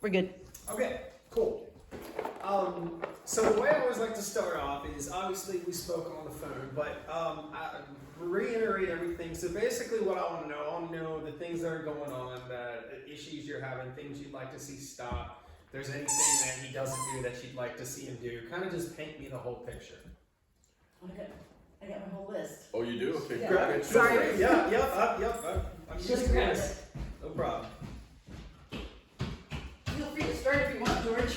We're good. Okay, cool. So the way I always like to start off is, obviously we spoke on the phone, but I reiterate everything. So basically what I want to know the things that are going on, the issues you're having, things you'd like to see stop. If there's anything that he doesn't do that you'd like to see him do, kind of just paint me the whole picture. I got my whole list. Oh, you do? Okay, Yeah. great. Sorry. I'm Just just grab curious. it. No problem. Feel free to start if you want, George.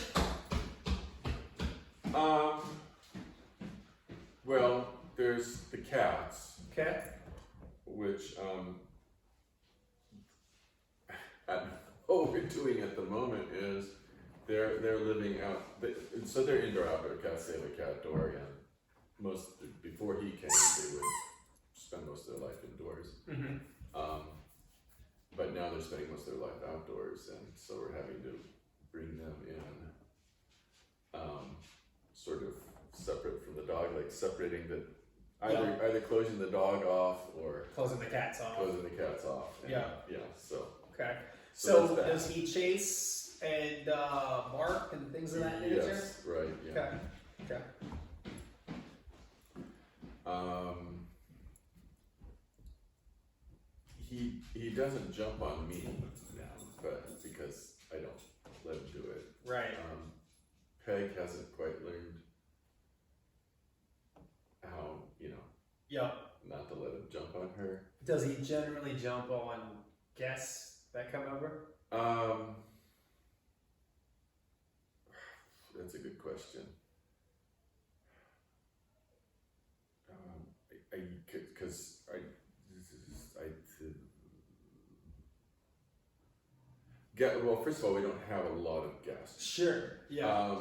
Well, there's the cats, Okay. which what we're doing at the moment is they're living out. So they're indoor-outdoor cats. They have a cat door, and before he came, they would spend most of their life indoors. Mm-hmm. But now they're spending most of their life outdoors, and so we're having to bring them in, sort of separate from the dog, like separating the either closing the dog off or Closing the cats off. closing the cats off. And, Yeah. So Okay. So So that's that. does he chase and bark and things of that nature? yes, right, yeah. Okay. Okay. He doesn't jump on me, No. but because I don't let him do it. Right. Peg hasn't quite learned how, Yep. not to let him jump on her. Does he generally jump on guests that come over? That's a good question. Well, first of all, we don't have a lot of guests. Sure. Yeah.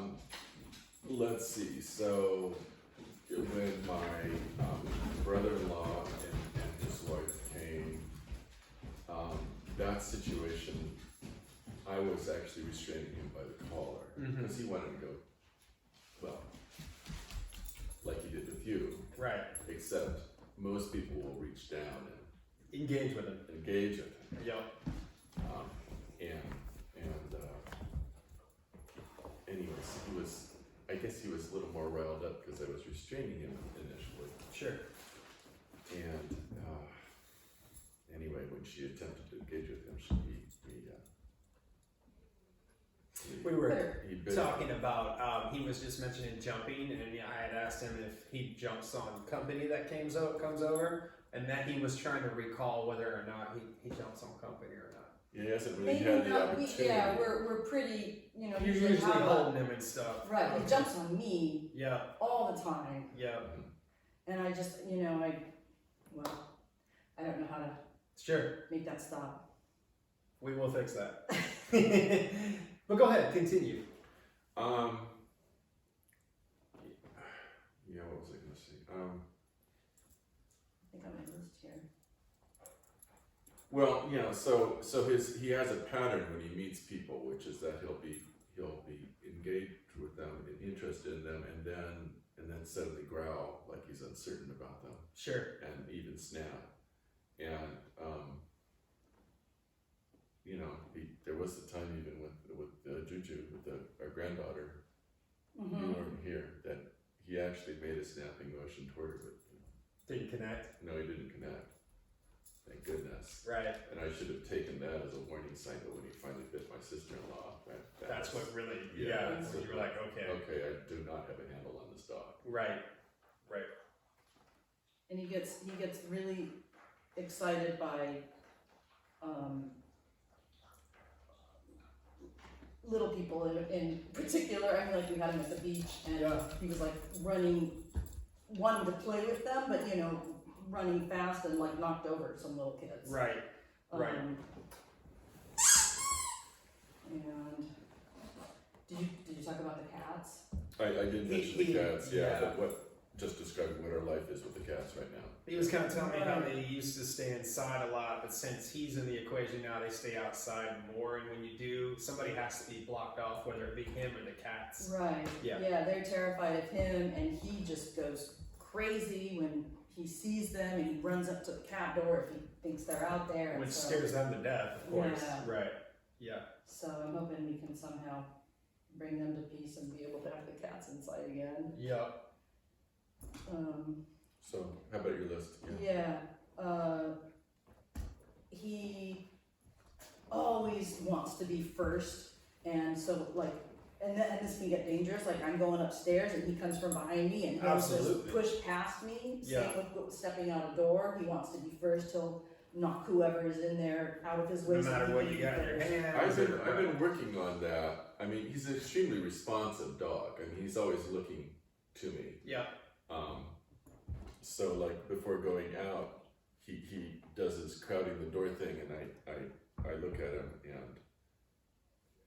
Let's see. So when my brother-in-law and his wife came, that situation, I was actually restraining him by the collar because he wanted to go, well, like he did with you, Right. except most people will reach down and Engage with him. engage with him. Yep. Anyways, I guess he was a little more riled up because I was restraining him initially. Sure. And anyway, when she attempted to engage with him, We were he bit talking about, he was just mentioning jumping, and I had asked him if he jumps on company that comes over, and that he was trying to recall whether or not he jumps on company or not. He hasn't really Maybe had the not, opportunity. we're pretty, You're usually have a- holding him and stuff. Right, he jumps on me Yeah. all the time, Yeah. and I just, I don't know how to Sure. make that stop. We will fix that. But go ahead, continue. Yeah, what was I gonna say? I got my list here. Well, so he has a pattern when he meets people, which is that he'll be engaged with them and interested in them, and then suddenly growl like he's uncertain about them, Sure. and even snap. And there was the time even with Juju, with our granddaughter, you weren't here, that he actually made a snapping motion toward her, but Didn't connect. no, he didn't connect. Thank goodness. Right. And I should have taken that as a warning sign, but when he finally bit my sister-in-law, That's what really, Yeah. that's when you were like, okay. Okay, I do not have a handle on this dog. Right. Right. And he gets really excited by little people in particular. I mean, like we had him at the beach, and Yeah. he was like running, wanting to play with them, but running fast and like knocked over some little kids. Right. Right. And did you talk about the cats? I did mention He- the cats, yeah. but just describing what our life is with the cats right now. He was kind of telling me how they used to stay inside a lot, but since he's in the equation now, they stay outside more. And when you do, somebody has to be blocked off, whether it be him or the cats. Right. Yeah. Yeah, they're terrified of him, and he just goes crazy when he sees them, and he runs up to the cat door if he thinks they're out there. and Which so- scares them to death, of course. Yeah. Right. Yeah. So I'm hoping we can somehow bring them to peace and be able to have the cats inside again. Yeah. So, how about your list? Yeah, he always wants to be first, and so like, and this can get dangerous. Like I'm going upstairs, and he comes from behind me, and he'll just Absolutely. push past me. Yeah. Same with stepping out a door. He wants to be first. He'll knock whoever is in there out of his way. No so matter he what can you be got in your first. hands. I've been working on that. I mean, he's an extremely responsive dog. I mean, he's always looking to me. Yeah. So like before going out, he does his crowding the door thing, and I look at him, and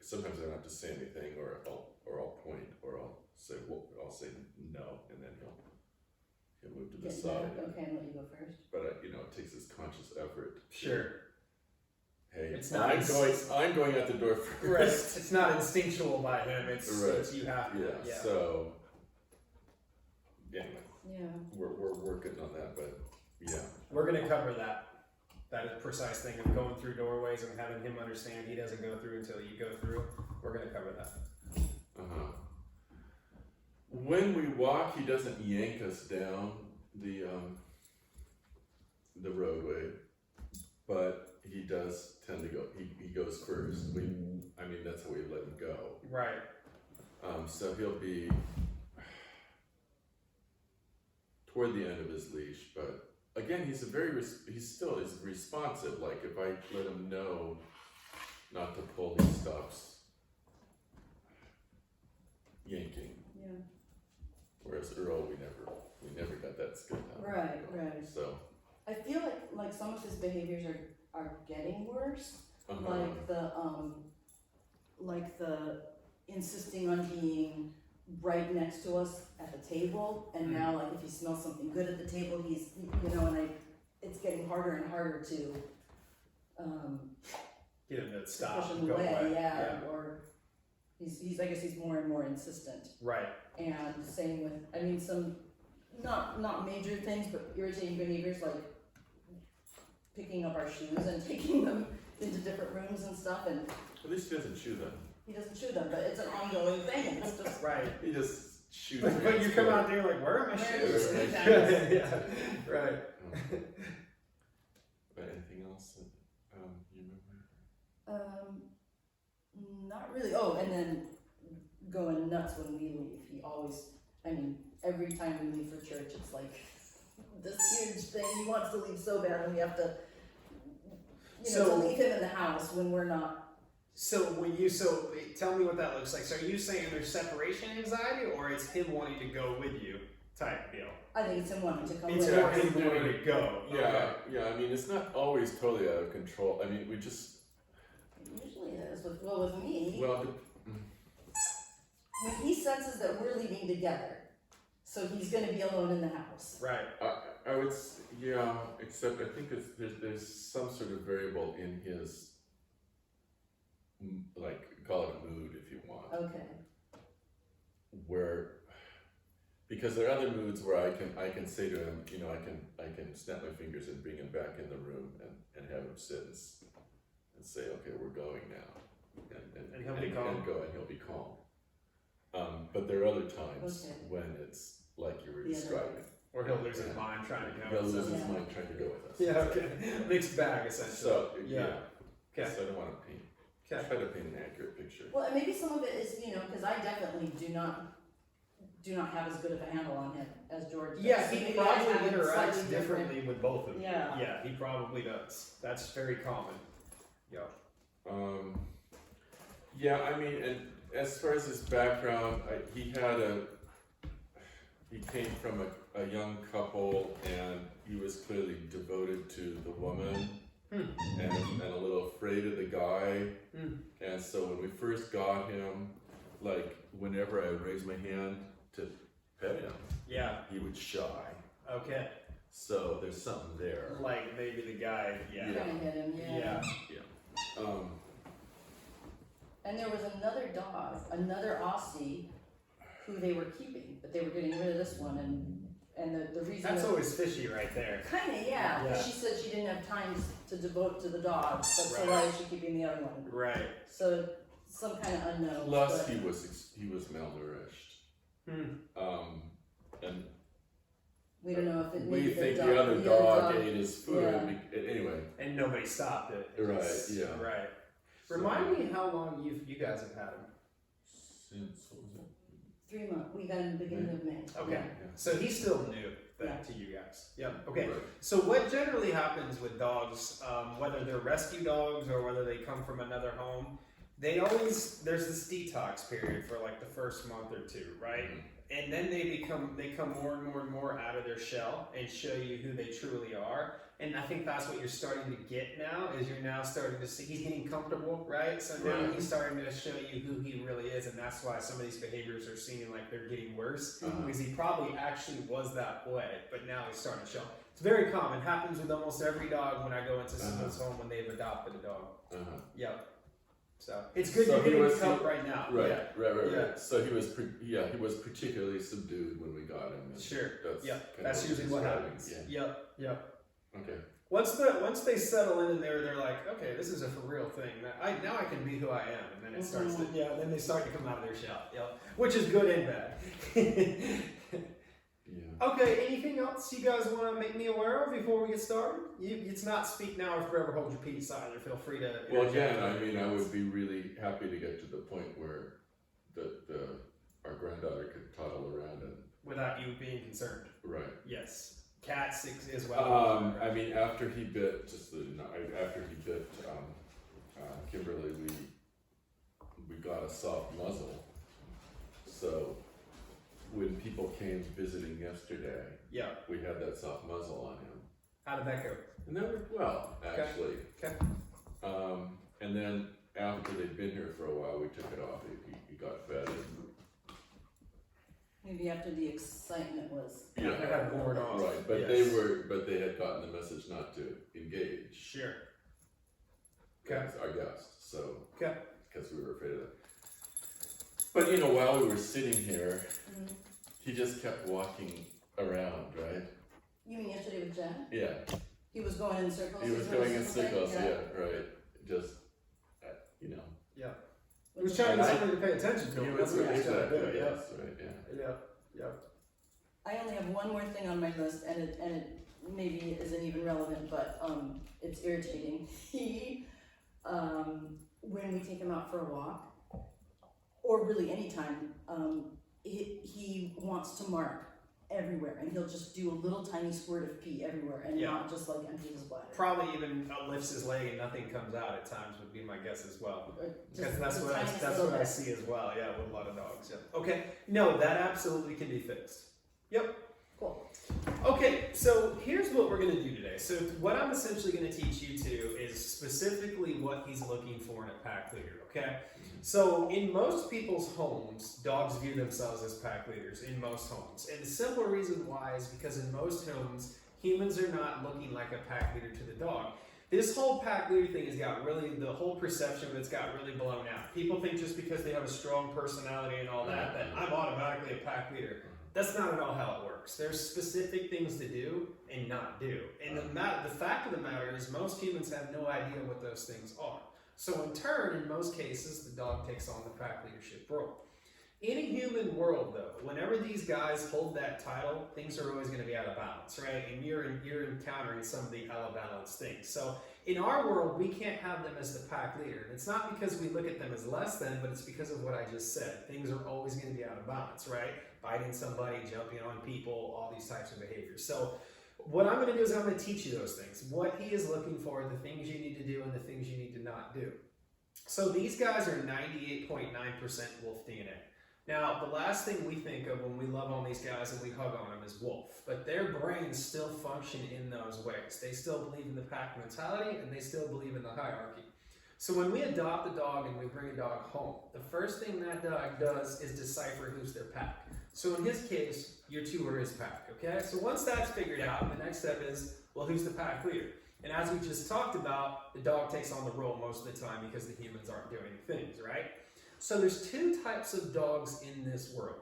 sometimes I don't have to say anything, or I'll point, or I'll say no, and then he'll move to the Get side. back. Okay, I'll let you go first. But it takes this conscious effort. Sure. Hey, It's not I'm going out the door first. Right. It's not instinctual by him. It's you have to. Yeah. So anyway, Yeah. we're working on that, but yeah. We're gonna cover that precise thing of going through doorways and having him understand he doesn't go through until you go through. We're gonna cover that. When we walk, he doesn't yank us down the roadway, but he does tend to go. He goes first. I mean, that's how we let him go. Right. So he'll be toward the end of his leash, but again, he's still is responsive. Like if I let him know not to pull, he stops yanking. Yeah. Whereas Earl, we never got that skill down. Right. So I feel like some of his behaviors are getting worse. Like the insisting on being right next to us at the table, and now like if he smells something good at the table, he's and it's getting harder and harder to Get him to stop push and him go away, away. yeah, or he's I guess he's more and more insistent. Right. And same with some not major things, but irritating behaviors like picking up our shoes and taking them into different rooms and stuff, and at least he doesn't chew them. he doesn't chew them, but it's an ongoing thing, and it's just Right. He just shoots. But you come out there like, where are my Where are shoes? my shoes? Yeah. Right. But anything else that you remember? Not really. Oh, and then going nuts when we leave. He always, every time we leave for church, it's like this huge thing. He wants to leave so bad, and we have to, to leave him in the house when we're not. So tell me what that looks like. So are you saying there's separation anxiety, or it's him wanting to go with you type deal? I think it's him wanting to come It's with him us. wanting to go. Yeah, Okay. yeah. I mean, it's not always totally out of control. I mean, we just It usually is. With me, well. when he senses that we're leaving together, so he's going to be alone in the house. Right. I would, yeah, except I think there's some sort of variable in his, like, call it a mood if you want, Okay. where, because there are other moods where I can say to him, I can snap my fingers and bring him back in the room and have him sit and say, okay, we're going now, And he'll be calm. and go, and he'll be calm. But there are other times Okay. when it's like you were Yeah. describing. Or he'll lose his mind trying to go. He'll lose his Yeah. mind trying to go with us. Yeah, okay. Mixed bag, essentially. So, Yeah. Okay. So I don't want to paint. Okay. Try to paint an accurate picture. Well, and maybe some of it is, because I definitely do not have as good of a handle on him as George does. Yeah, So he maybe I probably have it interacts slightly differently with both of you. Yeah. Yeah, he probably does. That's very common. Yeah. Yeah, I mean, and as far as his background, he came from a young couple, and he was clearly devoted to the woman, and a little afraid of the guy. And so when we first got him, like whenever I raised my hand to pet him, Yeah. he would shy. Okay. So there's something there. Like maybe the guy. Yeah. Trying to hit him, yeah. And there was another dog, another Aussie, who they were keeping, but they were getting rid of this one, and And the reason That's always fishy right there. kind of, yeah. Yeah. She said she didn't have time to devote to the dog, but so Right. why is she keeping the other one? Right. So some kind of unknown. Plus, but- he was malnourished. And we don't know if it. we maybe think dog, the other dog ate his food. Anyway. And nobody stopped it. Right, yeah. Right. Remind me how long you guys have had him. Since, what was it? 3 months. We got in the beginning of May. Okay. Yeah. So he's still new Yeah. to you guys. Yep. Okay. Right. So what generally happens with dogs, whether they're rescue dogs or whether they come from another home, there's this detox period for like the first month or two, right? And then they come more and more and more out of their shell and show you who they truly are. And I think that's what you're starting to get now, is you're now starting to see, he's getting comfortable, right? So now Right. he's starting to show you who he really is, and that's why some of these behaviors are seeming like they're getting worse, because he probably actually was that way, but now he's starting to show. It's very common, happens with almost every dog when I go into someone's home when they've adopted a dog. Yep. So it's good So you're he getting was- help right now. Right, Yeah. right. Yeah. So he was, he was particularly subdued when we got him. And Sure. That's Yep. kind of That's usually what describing. happens. Yeah. Yep. Okay. Once they settle in there, they're like, okay, this is a for real thing. Now I can be who I am, and then it starts to then they start to come out of their shell. Yep. Which is good and bad. Yeah. Okay. Anything else you guys want to make me aware of before we get started? It's not speak now or forever hold your peace either. Feel free to. Well, again, I mean, I would be really happy to get to the point where our granddaughter could toddle around and. Without you being concerned. Right. Yes. Cat 6 as well. I mean, after he bit, Kimberly, we got a soft muzzle. So when people came visiting yesterday, Yeah. we had that soft muzzle on him, How did that go? and that worked well, actually. Okay. And then after they'd been here for a while, we took it off. He got fed. Maybe after the excitement was. They had worn off. Right, but Yes. they had gotten the message not to engage. Sure. Okay. As our guest, so. Okay. Because we were afraid of that. But while we were sitting here, he just kept walking around, right? You mean yesterday with Jen? Yeah. He was going in circles. He was is what going I in was saying? circles, yeah, right. Just, Yeah. He Which was is- trying to get somebody to pay attention to He him. was That's what he was trying to do. exactly, Yeah. yes, right, yeah. Yeah. I only have one more thing on my list, and it maybe isn't even relevant, but it's irritating. He, when we take him out for a walk, or really anytime, he wants to mark everywhere, and he'll just do a little tiny squirt of pee everywhere, and Yeah. not just like empty his bladder. Probably even lifts his leg and nothing comes out at times would be my guess as well. Or Because just that's the what tiniest that's little what I bit. see as well. Yeah, with a lot of dogs. Yeah. Okay. No, that absolutely can be fixed. Yep. Cool. Okay, so here's what we're going to do today. So what I'm essentially going to teach you to is specifically what he's looking for in a pack leader, okay? So in most people's homes, dogs view themselves as pack leaders in most homes. And the simple reason why is because in most homes, humans are not looking like a pack leader to the dog. This whole pack leader thing has got really, the whole perception of it's got really blown out. People think just because they have a strong personality and all that, that I'm automatically a pack leader. That's not at all how it works. There's specific things to do and not do. And the fact of the matter is most humans have no idea what those things are. So in turn, in most cases, the dog takes on the pack leadership role. In a human world, though, whenever these guys hold that title, things are always going to be out of balance, right? And you're encountering some of the out of balance things. So in our world, we can't have them as the pack leader. And it's not because we look at them as less than, but it's because of what I just said. Things are always going to be out of balance, right? Biting somebody, jumping on people, all these types of behaviors. So what I'm going to do is I'm going to teach you those things. What he is looking for, the things you need to do, and the things you need to not do. So these guys are 98.9% wolf DNA. Now, the last thing we think of when we love on these guys and we hug on them is wolf, but their brains still function in those ways. They still believe in the pack mentality and they still believe in the hierarchy. So when we adopt a dog and we bring a dog home, the first thing that dog does is decipher who's their pack. So in his case, your two are his pack, okay? So once that's figured out, the next step is, well, who's the pack leader? And as we just talked about, the dog takes on the role most of the time because the humans aren't doing things, right? So there's two types of dogs in this world.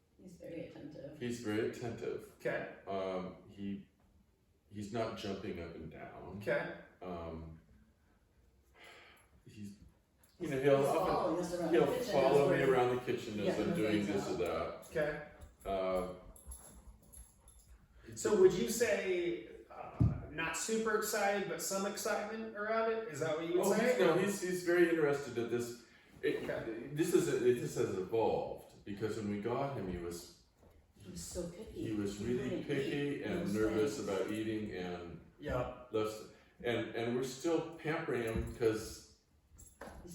He's very attentive. Okay. He's not jumping up and down. Okay. He'll follow me around the kitchen as I'm doing this or that. Okay. Uh, So would you say not super excited, but some excitement around it? Is that what you would say? He's very interested in this. Okay. This has evolved because when we got him, he was so picky. He was really picky and nervous about eating and and we're still pampering him because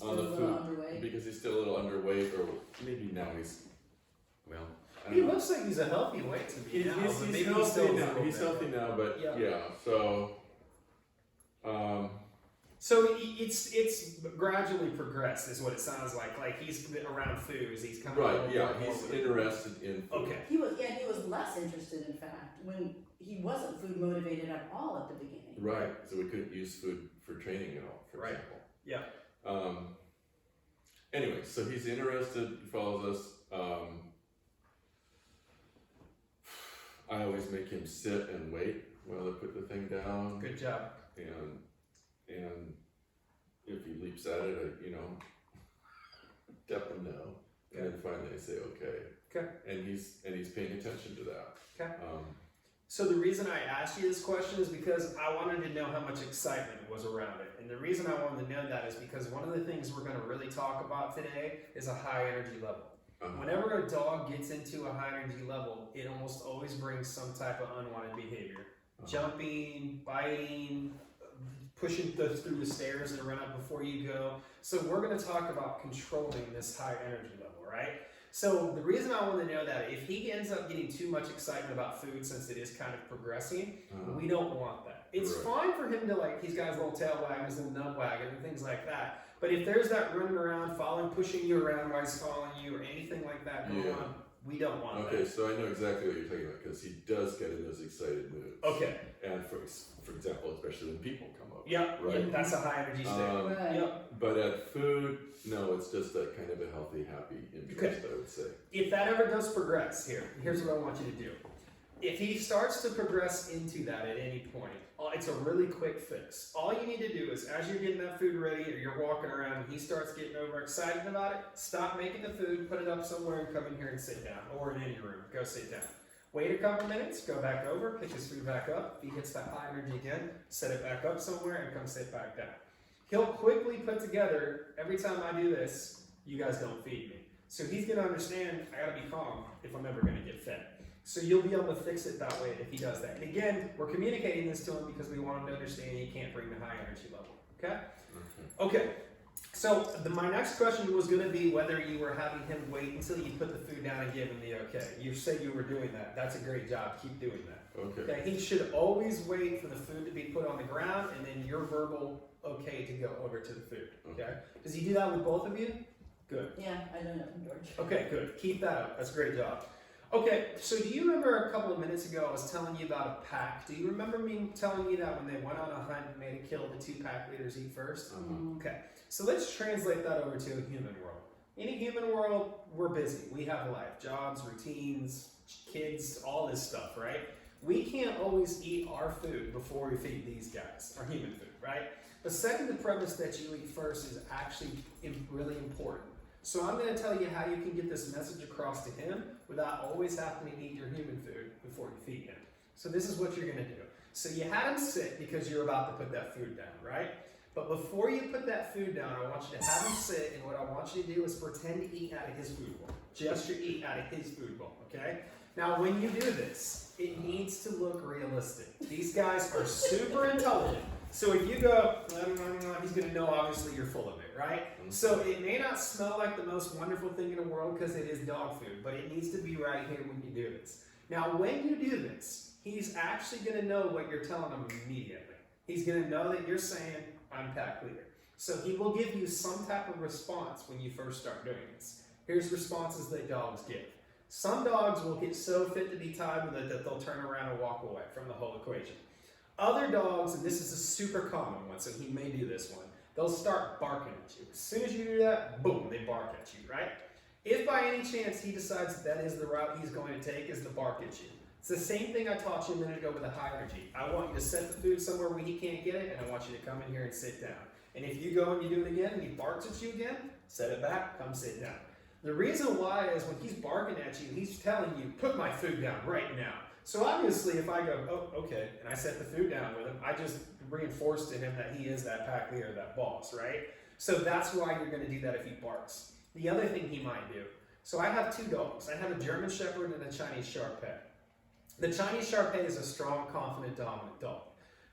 on the food because he's still a little underweight, or maybe now he's He looks like he's a healthy weight to me now. He's healthy now, but so. So it's gradually progressed, is what it sounds like. Like he's around foods, he's kind of right. Yeah, he's interested in food. Okay. He was less interested, in fact, when he wasn't food motivated at all at the beginning. Right. So we couldn't use food for training at all, for example. Yeah. Anyway, so he's interested. He follows us. I always make him sit and wait while I put the thing down. Good job. And if he leaps at it, let him know. And then finally I say okay. Okay. And he's paying attention to that. Okay. So the reason I asked you this question is because I wanted to know how much excitement was around it. And the reason I wanted to know that is because one of the things we're going to really talk about today is a high energy level. Whenever a dog gets into a high energy level, it almost always brings some type of unwanted behavior. Jumping, biting, pushing through the stairs and run up before you go. So we're going to talk about controlling this high energy level, right? So the reason I want to know that, if he ends up getting too much excitement about food, since it is kind of progressing, we don't want that. It's fine for him to, he's got his little tail wagging, his little nub wagging and things like that. But if there's that running around, pushing you around while he's following you or anything like that going on, we don't want that. Okay, so I know exactly what you're talking about because he does get in those excited moods. Okay. And for example, especially when people come over. Yeah, right. Yeah, that's a high energy state. Yep. But at food, no, it's just that kind of a healthy, happy interest, I would say. If that ever does progress, here's what I want you to do. If he starts to progress into that at any point, it's a really quick fix. All you need to do is, as you're getting that food ready or you're walking around and he starts getting overexcited about it, stop making the food, put it up somewhere and come in here and sit down, or in any room, go sit down. Wait a couple minutes, go back over, pick his food back up. If he hits that high energy again, set it back up somewhere and come sit back down. He'll quickly put together, every time I do this, you guys don't feed me. So he's gonna understand, I gotta be calm if I'm ever gonna get fed. So you'll be able to fix it that way if he does that. And again, we're communicating this to him because we want him to understand he can't bring the high energy level, okay? Okay, so my next question was gonna be whether you were having him wait until you put the food down and give him the okay. You said you were doing that. That's a great job, keep doing that. Okay, he should always wait for the food to be put on the ground and then your verbal okay to go over to the food, okay? Does he do that with both of you? Good. Yeah, I don't know, George. Okay, good, keep that up, that's a great job. Okay, so do you remember a couple of minutes ago I was telling you about a pack? Do you remember me telling you that when they went on a hunt and made a kill, the 2 pack leaders eat first? Okay, so let's translate that over to a human world. In a human world, we're busy. We have life, jobs, routines, kids, all this stuff, right? We can't always eat our food before we feed these guys, our human food, right? The second the premise that you eat first is actually really important. So I'm going to tell you how you can get this message across to him without always having to eat your human food before you feed him. So this is what you're going to do. So you had him sit because you're about to put that food down, right? But before you put that food down, I want you to have him sit, and what I want you to do is pretend to eat out of his food bowl. Just to eat out of his food bowl, okay? Now when you do this, it needs to look realistic. These guys are super intelligent. So if you go, he's going to know obviously you're full of it, right? So it may not smell like the most wonderful thing in the world because it is dog food, but it needs to be right here when you do this. Now when you do this, he's actually going to know what you're telling him immediately. He's going to know that you're saying, I'm pack leader. So he will give you some type of response when you first start doing this. Here's responses that dogs give. Some dogs will get so fit to be tied with it that they'll turn around and walk away from the whole equation. Other dogs, and this is a super common one, so he may do this one, they'll start barking at you. As soon as you do that, boom, they bark at you, right? If by any chance he decides that is the route he's going to take, is the bark at you. It's the same thing I taught you a minute ago with a high energy. I want you to set the food somewhere where he can't get it, and I want you to come in here and sit down. And if you go and you do it again, and he barks at you again, set it back, come sit down. The reason why is when he's barking at you, he's telling you, put my food down right now. So obviously if I go, oh, okay, and I set the food down with him, I just reinforced to him that he is that pack leader, that boss, right? So that's why you're gonna do that if he barks. The other thing he might do, so I have 2 dogs. I have a German Shepherd and a Chinese Shar-Pei. The Chinese Shar-Pei is a strong, confident, dominant dog.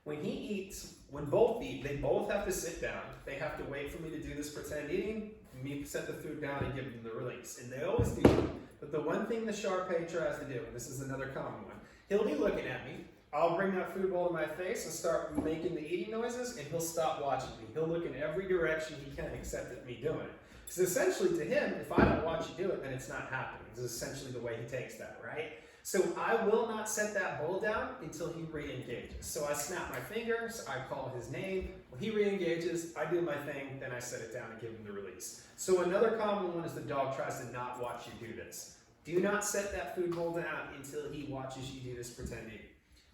When he eats, when both eat, they both have to sit down. They have to wait for me to do this pretend eating, me set the food down and give them the release. And they always do that. But the one thing the Shar-Pei tries to do, and this is another common one, he'll be looking at me, I'll bring that food bowl to my face and start making the eating noises, and he'll stop watching me. He'll look in every direction he can except at me doing it. Because essentially to him, if I don't watch you do it, then it's not happening. This is essentially the way he takes that, right? So I will not set that bowl down until he re-engages. So I snap my fingers, I call his name, when he re-engages, I do my thing, then I set it down and give him the release. So another common one is the dog tries to not watch you do this. Do not set that food bowl down until he watches you do this pretend eating.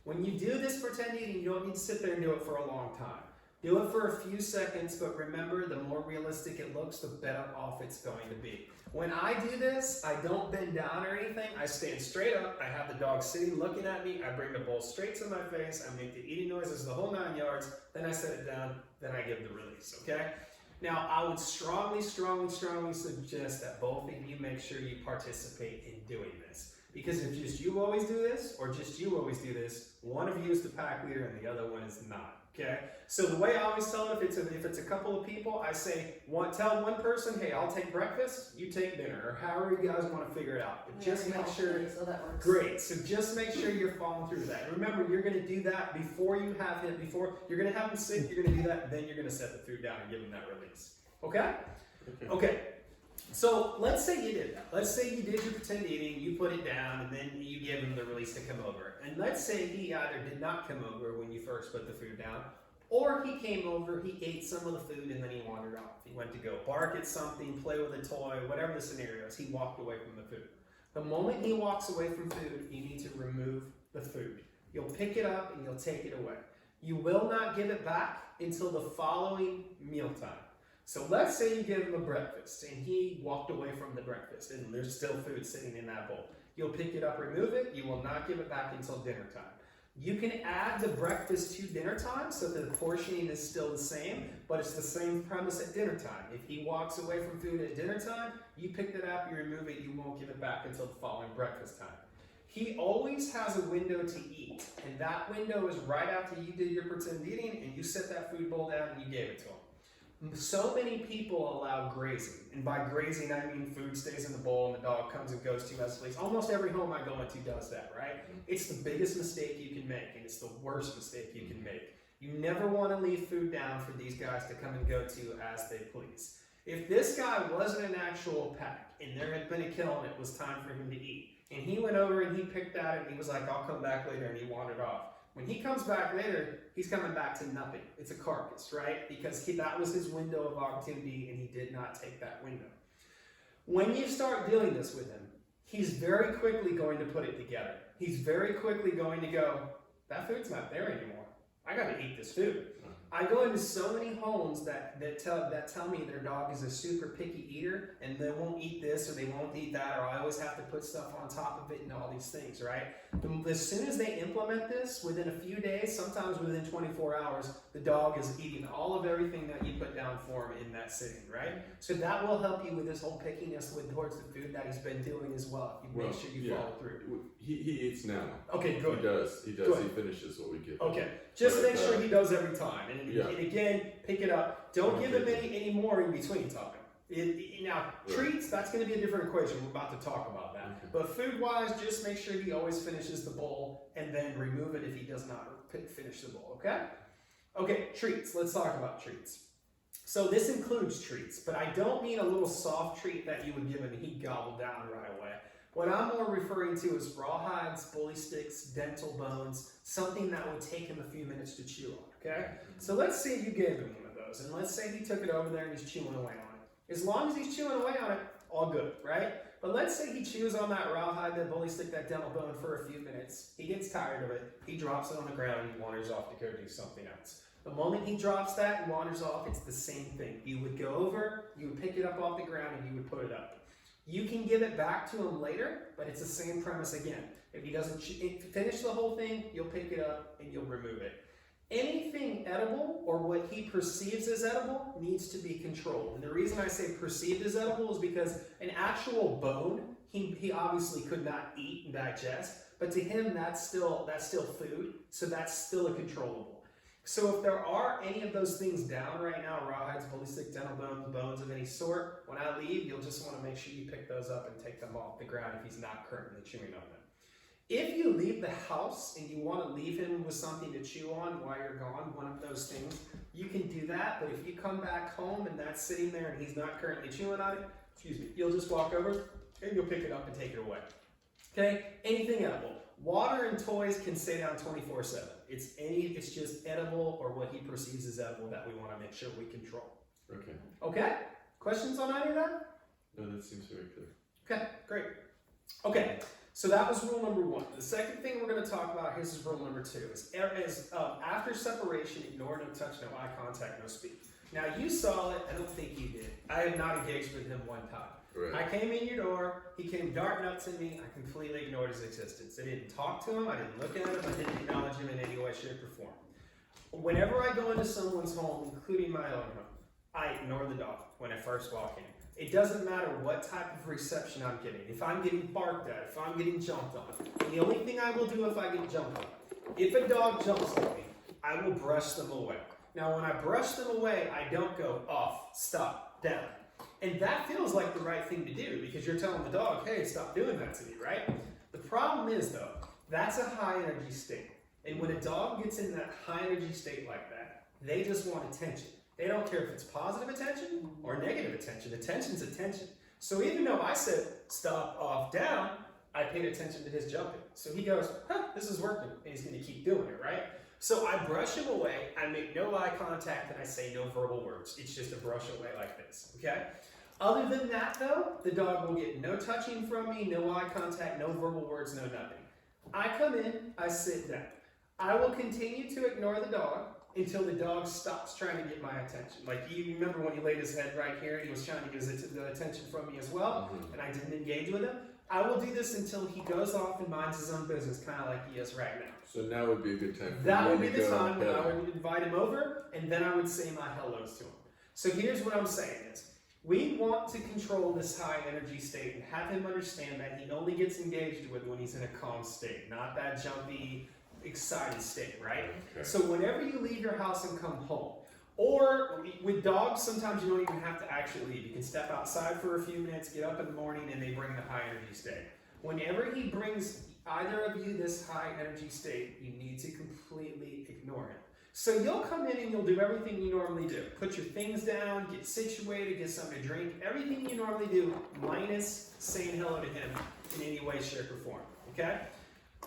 When you do this pretend eating, you don't need to sit there and do it for a long time. Do it for a few seconds, but remember, the more realistic it looks, the better off it's going to be. When I do this, I don't bend down or anything. I stand straight up. I have the dog sitting looking at me. I bring the bowl straight to my face. I make the eating noises the whole 9 yards. Then I set it down. Then I give the release, okay? Now, I would strongly suggest that both of you make sure you participate in doing this. Because if just you always do this, or just you always do this, one of you is the pack leader and the other one is not. Okay, so the way I always tell them, if it's a couple of people, I say, tell one person, hey, I'll take breakfast, you take dinner, or however you guys want to figure it out. But just make sure, so that works. Great, so just make sure you're following through that. And remember, you're going to do that before you have him, you're going to have him sit, you're going to do that, then you're going to set the food down and give him that release. Okay? Okay. So let's say you did that. Let's say you did your pretend eating, you put it down, and then you gave him the release to come over. And let's say he either did not come over when you first put the food down, or he came over, he ate some of the food, and then he wandered off. He went to go bark at something, play with a toy, whatever the scenario is, he walked away from the food. The moment he walks away from food, you need to remove the food. You'll pick it up and you'll take it away. You will not give it back until the following mealtime. So let's say you give him a breakfast and he walked away from the breakfast and there's still food sitting in that bowl. You'll pick it up, remove it. You will not give it back until dinner time. You can add the breakfast to dinner time so that the portioning is still the same, but it's the same premise at dinner time. If he walks away from food at dinner time, you pick it up, you remove it, you won't give it back until the following breakfast time. He always has a window to eat, and that window is right after you did your pretend eating and you set that food bowl down and you gave it to him. So many people allow grazing, and by grazing I mean food stays in the bowl and the dog comes and goes to as please. Almost every home I go into does that, right? It's the biggest mistake you can make, and it's the worst mistake you can make. You never want to leave food down for these guys to come and go to as they please. If this guy wasn't an actual pack, and there had been a kill and it was time for him to eat, and he went over and he picked at it and he was like, I'll come back later, and he wandered off. When he comes back later, he's coming back to nothing. It's a carcass, right? Because that was his window of opportunity and he did not take that window. When you start doing this with him, he's very quickly going to put it together. He's very quickly going to go, that food's not there anymore. I got to eat this food. I go into so many homes that tell me their dog is a super picky eater and they won't eat this or they won't eat that, or I always have to put stuff on top of it and all these things, right? As soon as they implement this, within a few days, sometimes within 24 hours, the dog is eating all of everything that you put down for him in that sitting, right? So that will help you with this whole pickiness towards the food that he's been doing as well. You make sure you follow through. He eats now. Okay, good. He does. Good. He finishes what we give him. Okay, just make sure he does every time. And again, pick it up. Don't give him any more in between time. Now, treats, that's going to be a different equation. We're about to talk about that. Okay. But food-wise, just make sure he always finishes the bowl and then remove it if he does not finish the bowl, okay? Okay, treats. Let's talk about treats. So this includes treats, but I don't mean a little soft treat that you would give him and he'd gobble down right away. What I'm more referring to is rawhides, bully sticks, dental bones, something that would take him a few minutes to chew on, okay? So let's say you gave him one of those, and let's say he took it over there and he's chewing away on it. As long as he's chewing away on it, all good, right? But let's say he chews on that rawhide, that bully stick, that dental bone for a few minutes. He gets tired of it. He drops it on the ground and he wanders off to go do something else. The moment he drops that and wanders off, it's the same thing. You would go over, you would pick it up off the ground, and you would put it up. You can give it back to him later, but it's the same premise again. If he doesn't finish the whole thing, you'll pick it up and you'll remove it. Anything edible, or what he perceives as edible, needs to be controlled. And the reason I say perceived as edible is because an actual bone, he obviously could not eat and digest, but to him that's still food, so that's still a controllable. So if there are any of those things down right now, rawhides, bully stick, dental bones of any sort, when I leave, you'll just want to make sure you pick those up and take them off the ground if he's not currently chewing on them. If you leave the house and you want to leave him with something to chew on while you're gone, one of those things, you can do that. But if you come back home and that's sitting there and he's not currently chewing on it, you'll just walk over and you'll pick it up and take it away. Okay? Anything edible. Water and toys can stay down 24/7. It's just edible or what he perceives as edible that we want to make sure we control. Okay. Okay? Questions on any of that? No, that seems very clear. Okay, great. Okay, so that was rule number 1. The second thing we're going to talk about, here's rule number 2, is after separation, ignore, no touch, no eye contact, no speak. Now you saw it, I don't think you did. I have not engaged with him one time. Right. I came in your door, he came darting up to me, I completely ignored his existence. I didn't talk to him, I didn't look at him, I didn't acknowledge him in any way, shape, or form. Whenever I go into someone's home, including my own home, I ignore the dog when I first walk in. It doesn't matter what type of reception I'm getting. If I'm getting barked at, if I'm getting jumped on, the only thing I will do if I get jumped on, if a dog jumps on me, I will brush them away. Now when I brush them away, I don't go off, stop, down. And that feels like the right thing to do because you're telling the dog, hey, stop doing that to me, right? The problem is though, that's a high energy state. And when a dog gets in that high energy state like that, they just want attention. They don't care if it's positive attention or negative attention. Attention's attention. So even though I said stop, off, down, I paid attention to his jumping. So he goes, this is working, and he's gonna keep doing it, right? So I brush him away, I make no eye contact, and I say no verbal words. It's just a brush away like this, okay? Other than that though, the dog will get no touching from me, no eye contact, no verbal words, no nothing. I come in, I sit down. I will continue to ignore the dog until the dog stops trying to get my attention. Like you remember when he laid his head right here and he was trying to get the attention from me as well, and I didn't engage with him. I will do this until he goes off and minds his own business, kind of like he is right now. So now would be a good time for that you would be to the go time when pet I him. would invite him over, and then I would say my hellos to him. So here's what I'm saying is, we want to control this high energy state and have him understand that he only gets engaged with when he's in a calm state, not that jumpy, excited state, right? Okay. So whenever you leave your house and come home, or with dogs, sometimes you don't even have to actually leave. You can step outside for a few minutes, get up in the morning, and they bring the high energy state. Whenever he brings either of you this high energy state, you need to completely ignore him. So you'll come in and you'll do everything you normally do. Put your things down, get situated, get something to drink, everything you normally do, minus saying hello to him in any way, shape, or form, okay?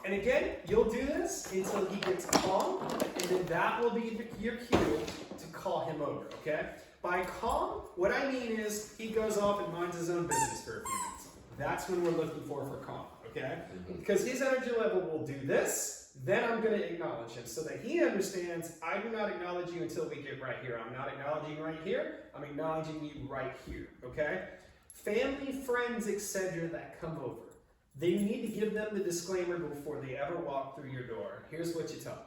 And again, you'll do this until he gets calm, and then that will be your cue to call him over, okay? By calm, what I mean is he goes off and minds his own business for a few minutes. That's when we're looking for calm, okay? Because his energy level will do this, then I'm going to acknowledge him so that he understands I do not acknowledge you until we get right here. I'm not acknowledging right here. I'm acknowledging you right here, okay? Family, friends, etc. that come over, they need to give them the disclaimer before they ever walk through your door. Here's what you tell them.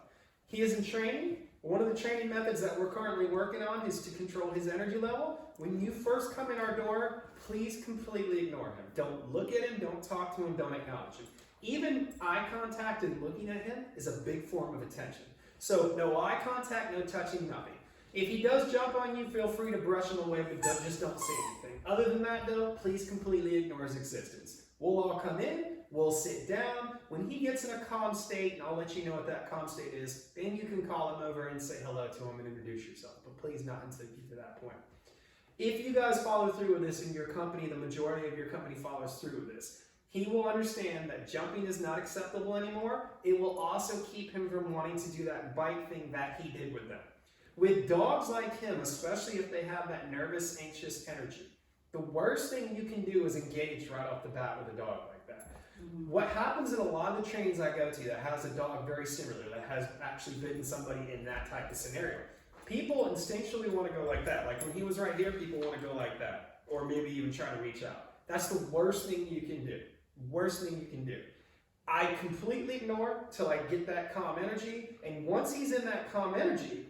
He is in training. One of the training methods that we're currently working on is to control his energy level. When you first come in our door, please completely ignore him. Don't look at him, don't talk to him, don't acknowledge him. Even eye contact and looking at him is a big form of attention. So no eye contact, no touching, nothing. If he does jump on you, feel free to brush him away, but just don't say anything. Other than that though, please completely ignore his existence. We'll all come in, we'll sit down. When he gets in a calm state, and I'll let you know what that calm state is, then you can call him over and say hello to him and introduce yourself, but please not until you get to that point. If you guys follow through with this in your company, the majority of your company follows through with this, he will understand that jumping is not acceptable anymore. It will also keep him from wanting to do that bite thing that he did with them. With dogs like him, especially if they have that nervous, anxious energy, The worst thing you can do is engage right off the bat with a dog like that. What happens in a lot of the trainings I go to that has a dog very similar, that has actually bitten somebody in that type of scenario, people instinctually want to go like that. Like when he was right here, people want to go like that, or maybe even try to reach out. That's the worst thing you can do. Worst thing you can do. I completely ignore till I get that calm energy, and once he's in that calm energy,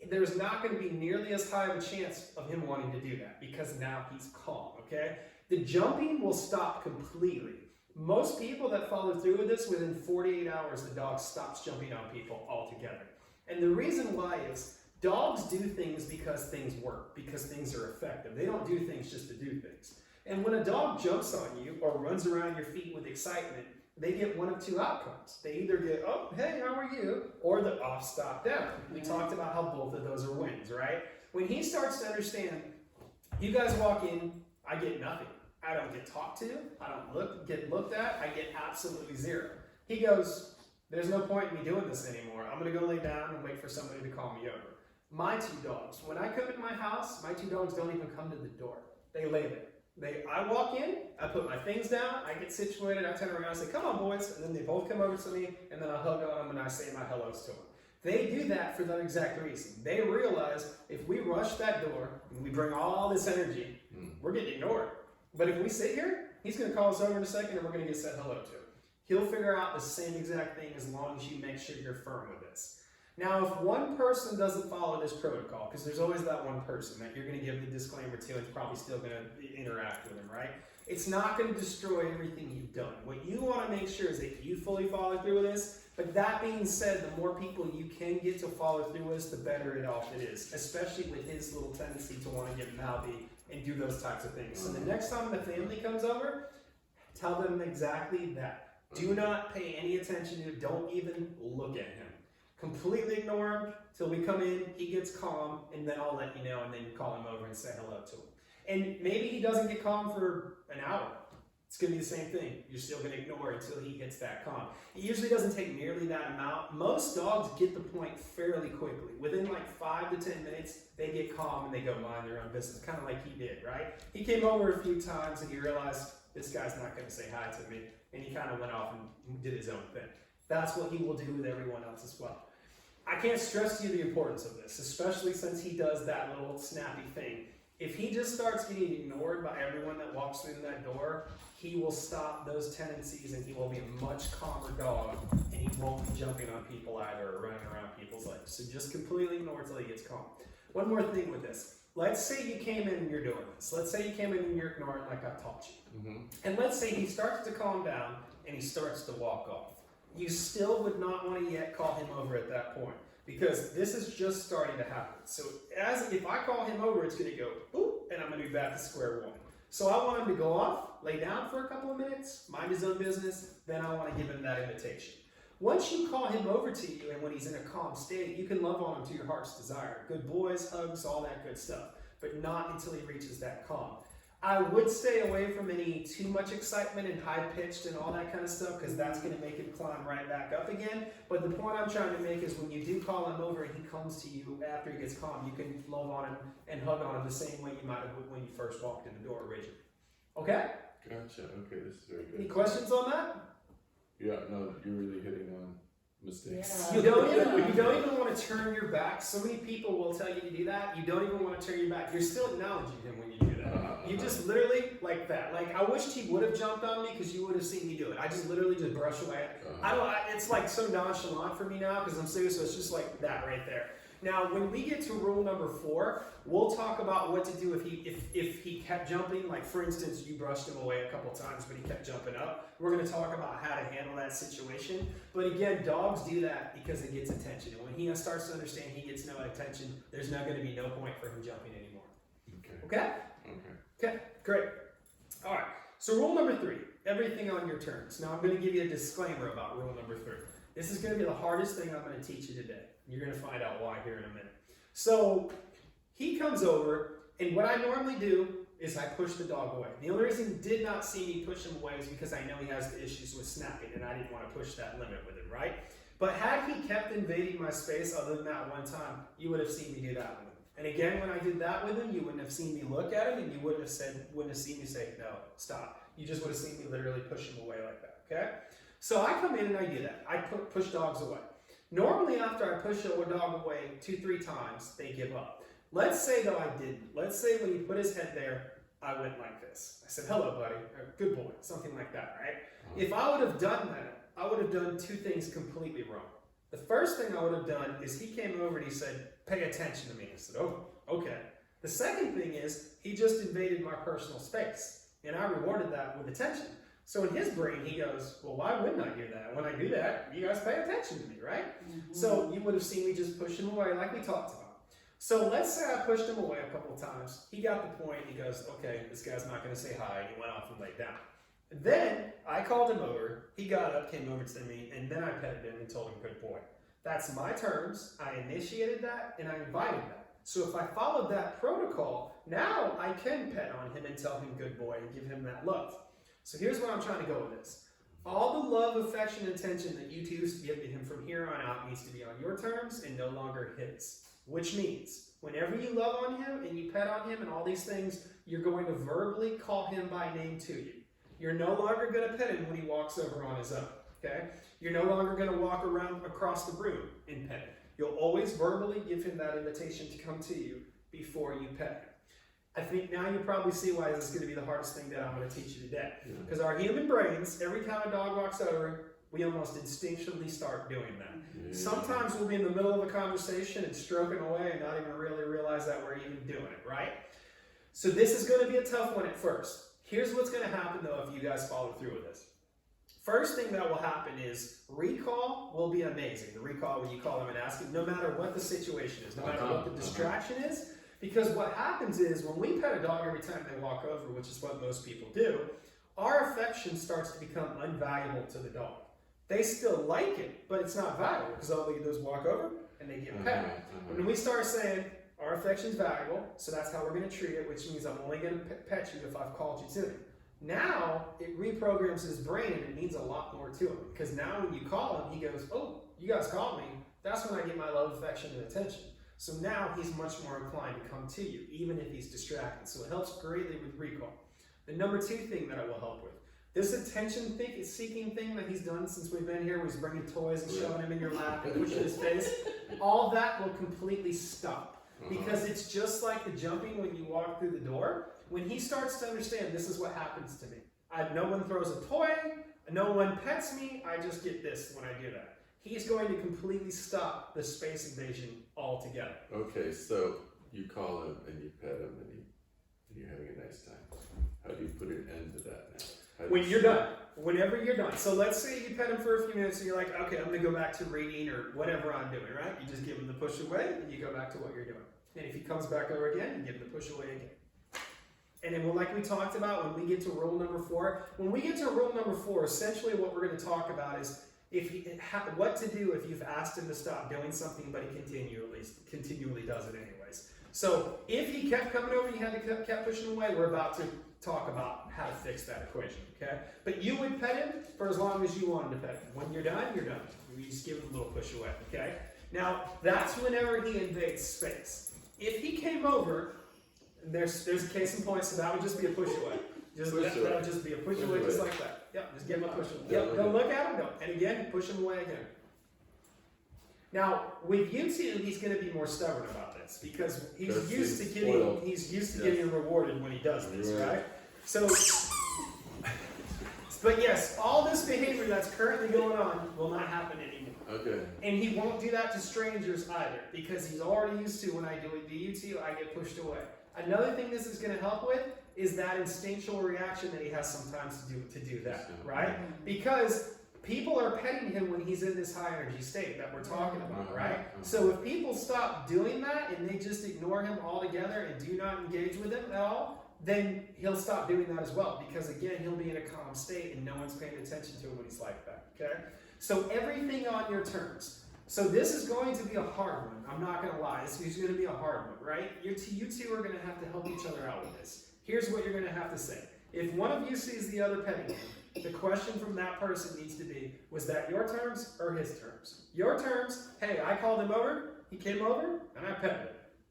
there's not going to be nearly as high of a chance of him wanting to do that because now he's calm, okay? The jumping will stop completely. Most people that follow through with this, within 48 hours, the dog stops jumping on people altogether. And the reason why is dogs do things because things work, because things are effective. They don't do things just to do things. And when a dog jumps on you or runs around your feet with excitement, they get one of two outcomes. They either get, oh, hey, how are you? Or the off, stop, down. We talked about how both of those are wins, right? When he starts to understand, you guys walk in, I get nothing. I don't get talked to, I don't get looked at, I get absolutely zero. He goes, there's no point in me doing this anymore. I'm gonna go lay down and wait for somebody to call me over. My two dogs, when I come into my house, my two dogs don't even come to the door. They lay there. I walk in, I put my things down, I get situated, I turn around and say, come on boys, and then they both come over to me, and then I hug on them and I say my hellos to them. They do that for that exact reason. They realize if we rush that door, and we bring all this energy, we're getting ignored. But if we sit here, he's gonna call us over in a second and we're gonna get said hello to. He'll figure out the same exact thing as long as you make sure you're firm with this. Now, if one person doesn't follow this protocol, because there's always that one person that you're going to give the disclaimer to and is probably still going to interact with them, right? It's not going to destroy everything you've done. What you want to make sure is that you fully follow through with this. But that being said, the more people you can get to follow through with this, the better it is, especially with his little tendency to want to get mouthy and do those types of things. So the next time the family comes over, tell them exactly that. Do not pay any attention to it. Don't even look at him. Completely ignore him till we come in, he gets calm, and then I'll let you know, and then you call him over and say hello to him. And maybe he doesn't get calm for an hour. It's going to be the same thing. You're still going to ignore it until he hits that calm. It usually doesn't take nearly that amount. Most dogs get the point fairly quickly. Within like 5 to 10 minutes, they get calm and they go mind their own business, kind of like he did, right? He came over a few times and he realized, this guy's not going to say hi to me, and he kind of went off and did his own thing. That's what he will do with everyone else as well. I can't stress to you the importance of this, especially since he does that little snappy thing. If he just starts getting ignored by everyone that walks through that door, he will stop those tendencies and he will be a much calmer dog, and he won't be jumping on people either or running around people's legs. So just completely ignore until he gets calm. One more thing with this. Let's say you came in and you're doing this. Let's say you came in and you're ignoring like I taught you. And let's say he starts to calm down and he starts to walk off. You still would not want to yet call him over at that point, because this is just starting to happen. So if I call him over, it's going to go boop, and I'm going to be back to square one. So I want him to go off, lay down for a couple of minutes, mind his own business, then I want to give him that invitation. Once you call him over to you, and when he's in a calm state, you can love on him to your heart's desire. Good boys, hugs, all that good stuff, but not until he reaches that calm. I would stay away from any too much excitement and high-pitched and all that kind of stuff, because that's going to make him climb right back up again. But the point I'm trying to make is when you do call him over and he comes to you after he gets calm, you can love on him and hug on him the same way you might have when you first walked in the door originally. Okay? Gotcha. Okay, this is very good. Any questions on that? Yeah, no, you're really hitting on mistakes. Yeah. You don't even want to turn your back. So many people will tell you to do that. You don't even want to turn your back. You're still acknowledging him when you do that. You just literally like that. Like I wished he would have jumped on me because you would have seen me do it. I just literally just brush away. It's like so nonchalant for me now because I'm serious. So it's just like that right there. Now, when we get to rule number 4, we'll talk about what to do if he kept jumping. Like for instance, you brushed him away a couple times, but he kept jumping up. We're going to talk about how to handle that situation. But again, dogs do that because it gets attention. And when he starts to understand he gets no attention, there's not going to be no point for him jumping anymore. Okay? Okay, great. All right, so rule number 3, everything on your terms. Now I'm going to give you a disclaimer about rule number 3. This is going to be the hardest thing I'm going to teach you today. You're going to find out why here in a minute. So he comes over, and what I normally do is I push the dog away. The only reason he did not see me push him away is because I know he has the issues with snapping, and I didn't want to push that limit with him, right? But had he kept invading my space other than that one time, you would have seen me do that with him. And again, when I did that with him, you wouldn't have seen me look at him, and you wouldn't have seen me say, no, stop. You just would have seen me literally push him away like that, okay? So I come in and I do that. I push dogs away. Normally after I push a dog away 2-3 times, they give up. Let's say though I didn't. Let's say when he put his head there, I went like this. I said, hello buddy, or, good boy, something like that, right? If I would have done that, I would have done 2 things completely wrong. The first thing I would have done is he came over and he said, pay attention to me. I said, oh, okay. The second thing is he just invaded my personal space, and I rewarded that with attention. So in his brain, he goes, well, why wouldn't I do that? When I do that, you guys pay attention to me, right? Mm-hmm. So you would have seen me just push him away like we talked about. So let's say I pushed him away a couple of times. He got the point. He goes, okay, this guy's not going to say hi. And he went off and laid down. Then I called him over. He got up, came over to me, and then I petted him and told him, good boy. That's my terms. I initiated that, and I invited that. So if I followed that protocol, now I can pet on him and tell him good boy and give him that love. So here's where I'm trying to go with this. All the love, affection, and attention that you two give to him from here on out needs to be on your terms and no longer his. Which means, whenever you love on him and you pet on him and all these things, you're going to verbally call him by name to you. You're no longer going to pet him when he walks over on his own, okay? You're no longer going to walk around across the room and pet him. You'll always verbally give him that invitation to come to you before you pet him. I think now you probably see why this is going to be the hardest thing that I'm going to teach you today. Because our human brains, every time a dog walks over, we almost instinctually start doing that. Yeah. Sometimes we'll be in the middle of a conversation and stroking away and not even really realize that we're even doing it, right? So this is going to be a tough one at first. Here's what's going to happen though if you guys follow through with this. First thing that will happen is recall will be amazing. The recall when you call them and ask them, no matter what the situation is, no matter what the distraction is. Because what happens is when we pet a dog every time they walk over, which is what most people do, our affection starts to become unvaluable to the dog. They still like it, but it's not valuable because all they do is walk over and they get pet. When we start saying our affection is valuable, so that's how we're going to treat it, which means I'm only going to pet you if I've called you to me. Now it reprograms his brain and it means a lot more to him because now when you call him, he goes, oh, you guys called me. That's when I get my love, affection, and attention. So now he's much more inclined to come to you, even if he's distracted. So it helps greatly with recall. The number 2 thing that I will help with, this attention-seeking thing that he's done since we've been here, where he's bringing toys and shoving them in your lap and pushing his face, all that will completely stop. Because it's just like the jumping when you walk through the door. When he starts to understand, this is what happens to me. No one throws a toy, no one pets me, I just get this when I do that. He's going to completely stop the space invasion altogether. Okay, so you call him and you pet him and you're having a nice time. How do you put an end to that now? When you're done. Whenever you're done. So let's say you pet him for a few minutes and you're like, okay, I'm going to go back to reading or whatever I'm doing, right? You just give him the push away and you go back to what you're doing. And if he comes back over again, you give him the push away again. And then like we talked about when we get to rule number 4, when we get to rule number 4, essentially what we're going to talk about is what to do if you've asked him to stop doing something, but he continually does it anyways. So if he kept coming over, you had to kept pushing away. We're about to talk about how to fix that equation, okay? But you would pet him for as long as you wanted to pet him. When you're done, you're done. You just give him a little push away, okay? Now that's whenever he invades space. If he came over, there's a case in point, so that would just be a push away. That would just be a push away, just like that. Yep, just give him a push away. Yep, don't look at him, no. And again, push him away again. Now, with you two, he's going to be more stubborn about this because he's used to getting rewarded when he does this, right? So, but yes, all this behavior that's currently going on will not happen anymore. Okay. And he won't do that to strangers either because he's already used to when I do it to you two, I get pushed away. Another thing this is going to help with is that instinctual reaction that he has sometimes to do that, right? Because people are petting him when he's in this high energy state that we're talking about, right? So if people stop doing that and they just ignore him altogether and do not engage with him at all, then he'll stop doing that as well because again, he'll be in a calm state and no one's paying attention to him when he's like that, okay? So everything on your terms. So this is going to be a hard one. I'm not going to lie. This is going to be a hard one, right? You two are going to have to help each other out with this. Here's what you're going to have to say. If one of you sees the other petting him, the question from that person needs to be, was that your terms or his terms? Your terms, hey, I called him over, he came over, and I petted him.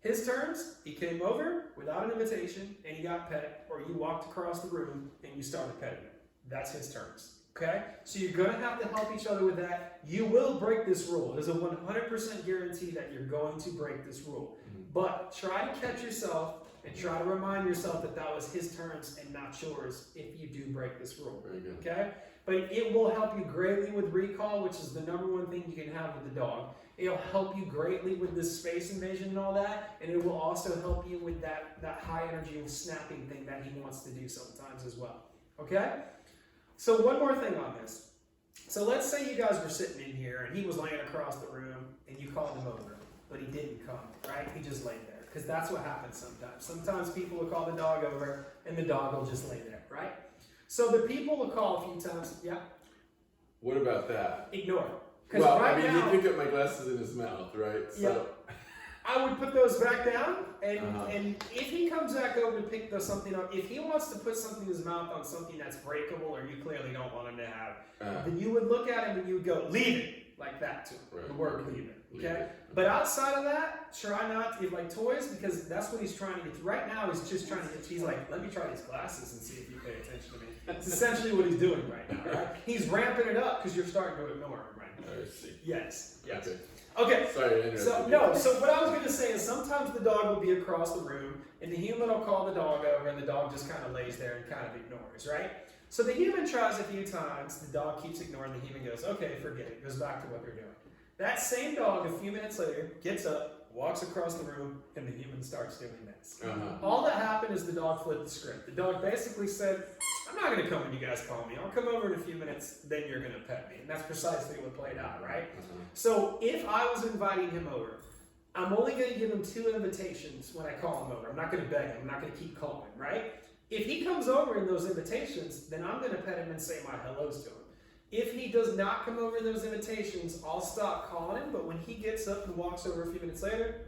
His turns, he came over without an invitation and he got pet, or you walked across the room and you started petting him. That's his turns. Okay? So you're going to have to help each other with that. You will break this rule. There's a 100% guarantee that you're going to break this rule. But try to catch yourself and try to remind yourself that that was his turns and not yours if you do break this rule. Very good. Okay? But it will help you greatly with recall, which is the number one thing you can have with the dog. It'll help you greatly with this space invasion and all that, and it will also help you with that high energy snapping thing that he wants to do sometimes as well. Okay? So one more thing on this. So let's say you guys were sitting in here and he was laying across the room and you called him over, but he didn't come, right? He just laid there, because that's what happens sometimes. Sometimes people will call the dog over and the dog will just lay there, right? So the people will call a few times, yeah? What about that? Ignore. Because Well, right I mean, now, he'd pick up my glasses in his mouth, right? So, I would put those back down, and if he comes back over to pick something up, if he wants to put something in his mouth on something that's breakable or you clearly don't want him to have, then you would look at him and you would go, leave it, like that to him. Right. The word leave it, Leave okay? it. But outside of that, try not to give like toys, because that's what he's trying to get to. Right now, he's just trying to get, he's like, let me try these glasses and see if you pay attention to me. That's essentially what he's doing right now, right? He's ramping it up because you're starting to ignore him right now. I see. Yes, yes. Okay. Okay, Sorry, I interrupted so you. no, so what I was gonna say is sometimes the dog will be across the room and the human will call the dog over and the dog just kind of lays there and kind of ignores, right? So the human tries a few times, the dog keeps ignoring, the human goes, okay, forget it, goes back to what they're doing. That same dog, a few minutes later, gets up, walks across the room, and the human starts doing this. All that happened is the dog flipped the script. The dog basically said, I'm not going to come when you guys call me. I'll come over in a few minutes, then you're going to pet me. And that's precisely what played out, right? So if I was inviting him over, I'm only going to give him 2 invitations when I call him over. I'm not going to beg him. I'm not going to keep calling, right? If he comes over in those invitations, then I'm going to pet him and say my hellos to him. If he does not come over in those invitations, I'll stop calling him, but when he gets up and walks over a few minutes later,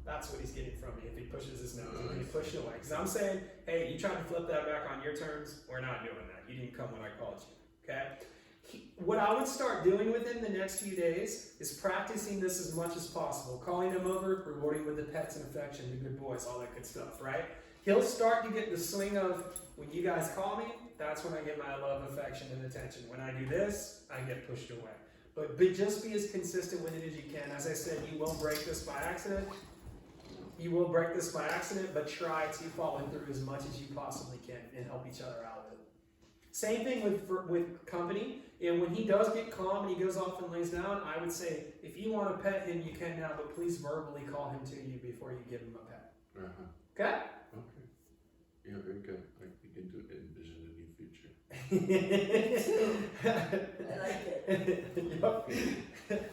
that's what he's getting from me if he pushes his nose, if he pushes away. Because I'm saying, hey, you trying to flip that back on your terms? We're not doing that. You didn't come when I called you, okay? What I would start doing with him the next few days is practicing this as much as possible. Calling him over, rewarding with the pets and affection, the good boys, all that good stuff, right? He'll start to get the swing of, when you guys call me, that's when I get my love, affection, and attention. When I do this, I get pushed away. But just be as consistent with it as you can. As I said, you will break this by accident. You will break this by accident, but try to follow through as much as you possibly can and help each other out with it. Same thing with company. And when he does get calm and he goes off and lays down, I would say, if you want to pet him, you can now, but please verbally call him to you before you give him a pet. Okay? Okay. Yeah, very good. I begin to envision a new future. I like it. Yep.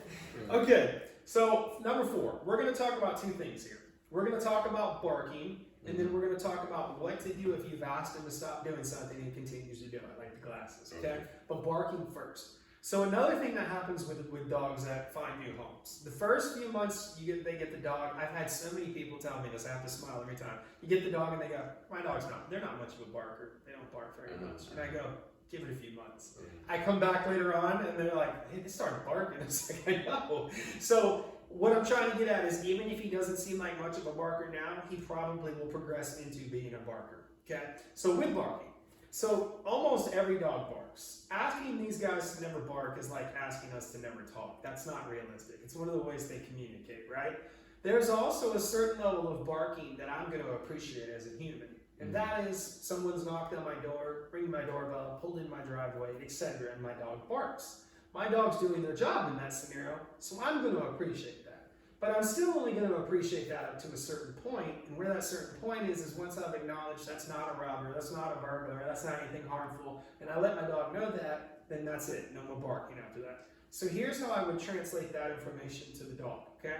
Okay, so number 4, we're going to talk about 2 things here. We're going to talk about barking, and then we're going to talk about what to do if you've asked him to stop doing something and he continues to do it, like the glasses, okay? But barking first. So another thing that happens with dogs that find new homes. The first few months they get the dog, I've had so many people tell me this, I have to smile every time. You get the dog and they go, my dog's they're not much of a barker. They don't bark very much. And I go, give it a few months. I come back later on and they're like, hey, they started barking. It's like, I know. So what I'm trying to get at is, even if he doesn't seem like much of a barker now, he probably will progress into being a barker, okay? So with barking, so almost every dog barks. Asking these guys to never bark is like asking us to never talk. That's not realistic. It's one of the ways they communicate, right? There's also a certain level of barking that I'm going to appreciate as a human. And that is, someone's knocked on my door, ringing my doorbell, pulled in my driveway, etc., and my dog barks. My dog's doing their job in that scenario, so I'm going to appreciate that. But I'm still only going to appreciate that up to a certain point, and where that certain point is once I've acknowledged that's not a robber, that's not a burglar, that's not anything harmful, and I let my dog know that, then that's it. No more barking after that. So here's how I would translate that information to the dog, okay?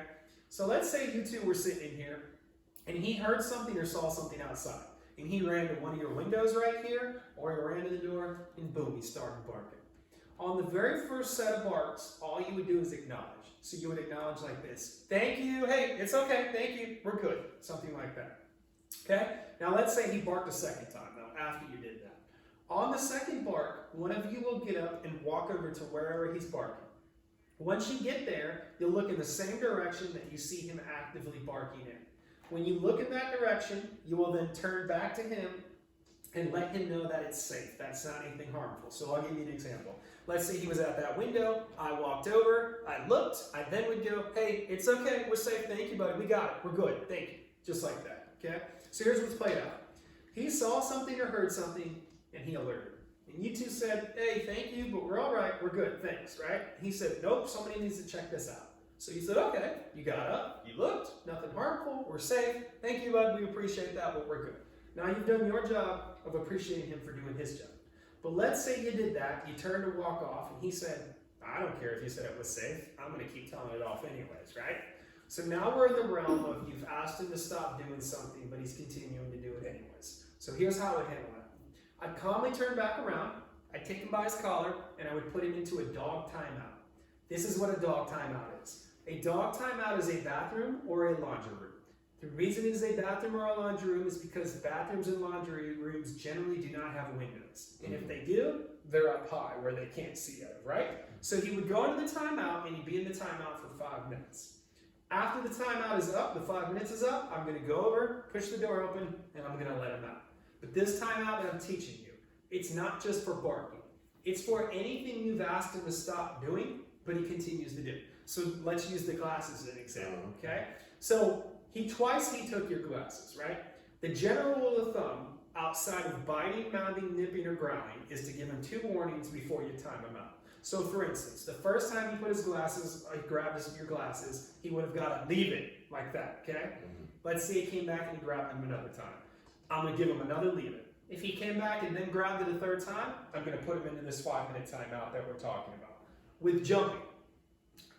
So let's say you two were sitting in here, and he heard something or saw something outside, and he ran to one of your windows right here, or he ran to the door, and boom, he started barking. On the very first set of barks, all you would do is acknowledge. So you would acknowledge like this. Thank you. Hey, it's okay. Thank you. We're good. Something like that. Okay? Now let's say he barked a second time, though, after you did that. On the second bark, one of you will get up and walk over to wherever he's barking. Once you get there, you'll look in the same direction that you see him actively barking in. When you look in that direction, you will then turn back to him and let him know that it's safe. That's not anything harmful. So I'll give you an example. Let's say he was at that window. I walked over. I looked. I then would go, hey, it's okay. We're safe. Thank you, buddy. We got it. We're good. Thank you. Just like that. Okay? So here's what's played out. He saw something or heard something, and he alerted. And you two said, hey, thank you, but we're all right. We're good. Thanks, right? He said, nope, somebody needs to check this out. So you said, okay. You got up. You looked. Nothing harmful. We're safe. Thank you, bud. We appreciate that, but we're good. Now you've done your job of appreciating him for doing his job. But let's say you did that, you turned to walk off, and he said, I don't care if you said it was safe, I'm going to keep telling it off anyways, right? So now we're in the realm of you've asked him to stop doing something, but he's continuing to do it anyways. So here's how I would handle it. I'd calmly turn back around, I'd take him by his collar, and I would put him into a dog timeout. This is what a dog timeout is. A dog timeout is a bathroom or a laundry room. The reason it is a bathroom or a laundry room is because bathrooms and laundry rooms generally do not have windows. And if they do, they're up high where they can't see out of, right? So he would go into the timeout and he'd be in the timeout for 5 minutes. After the timeout is up, the 5 minutes is up, I'm going to go over, push the door open, and I'm going to let him out. But this timeout that I'm teaching you, it's not just for barking. It's for anything you've asked him to stop doing, but he continues to do. So let's use the glasses as an example, okay? So twice he took your glasses, right? The general rule of thumb, outside of biting, mouthing, nipping, or growling, is to give him 2 warnings before you time him out. So for instance, the first time he put his glasses, grabbed your glasses, he would have got to leave it like that, okay? Let's say he came back and he grabbed them another time. I'm going to give him another leave it. If he came back and then grabbed it a 3rd time, I'm going to put him into this 5-minute timeout that we're talking about. With jumping,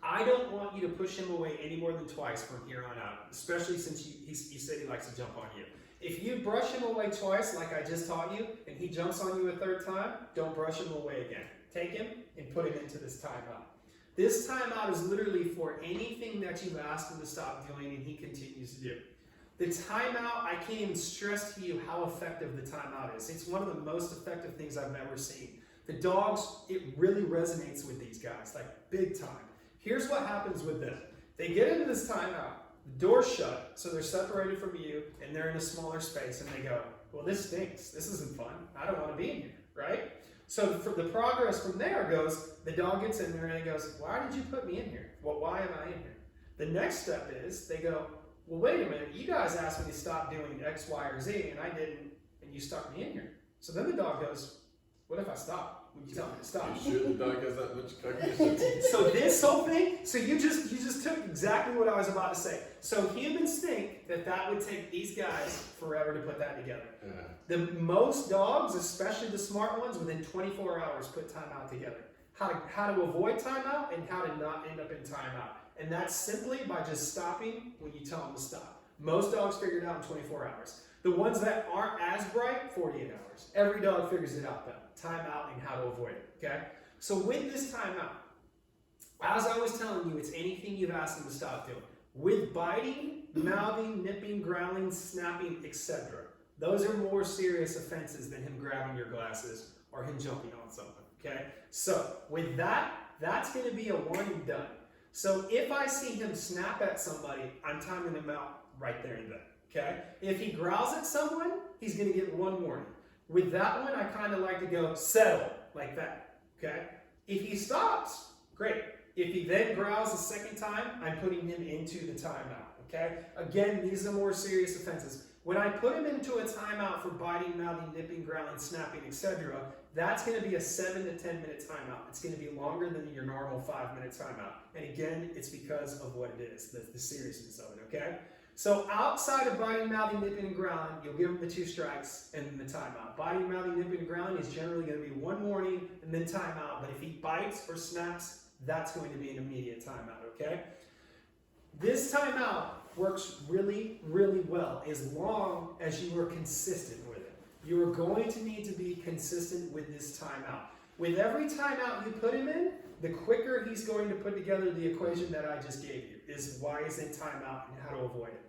I don't want you to push him away any more than twice from here on out, especially since you said he likes to jump on you. If you brush him away twice, like I just taught you, and he jumps on you a 3rd time, don't brush him away again. Take him and put him into this timeout. This timeout is literally for anything that you've asked him to stop doing and he continues to do. The timeout, I can't even stress to you how effective the timeout is. It's one of the most effective things I've ever seen. The dogs, it really resonates with these guys, like big time. Here's what happens with them. They get into this timeout, the door's shut, so they're separated from you, and they're in a smaller space, and they go, well, this stinks. This isn't fun. I don't want to be in here, right? So for the progress from there goes, the dog gets in there, and he goes, why did you put me in here? Well, why am I in here? The next step is, they go, well, wait a minute. You guys asked me to stop doing X, Y, or Z, and I didn't, and you stuck me in here. So then the dog goes, what if I stop? When you tell me to stop. You sure the dog has that much cognition? So this whole thing, so you just took exactly what I was about to say. So humans think that would take these guys forever to put that together. Yeah. The most dogs, especially the smart ones, within 24 hours put timeout together. How to avoid timeout and how to not end up in timeout. And that's simply by just stopping when you tell them to stop. Most dogs figure it out in 24 hours. The ones that aren't as bright, 48 hours. Every dog figures it out though. Timeout and how to avoid it, okay? So with this timeout, as I was telling you, it's anything you've asked them to stop doing. With biting, mouthing, nipping, growling, snapping, etc. Those are more serious offenses than him grabbing your glasses or him jumping on something, okay? So with that, that's gonna be a one and done. So if I see him snap at somebody, I'm timing him out right there and then, okay? If he growls at someone, he's gonna get 1 warning. With that one, I kind of like to go settle like that, okay? If he stops, great. If he then growls a 2nd time, I'm putting him into the timeout, okay? Again, these are more serious offenses. When I put him into a timeout for biting, mouthing, nipping, growling, snapping, etc., that's going to be a 7 to 10 minute timeout. It's going to be longer than your normal 5-minute timeout. And again, it's because of what it is, the seriousness of it, okay? So outside of biting, mouthing, nipping, and growling, you'll give him the 2 strikes and then the timeout. Biting, mouthing, nipping, and growling is generally going to be 1 warning and then timeout. But if he bites or snaps, that's going to be an immediate timeout, okay? This timeout works really, really well as long as you are consistent with it. You are going to need to be consistent with this timeout. With every timeout you put him in, the quicker he's going to put together the equation that I just gave you, is why he's in timeout and how to avoid it.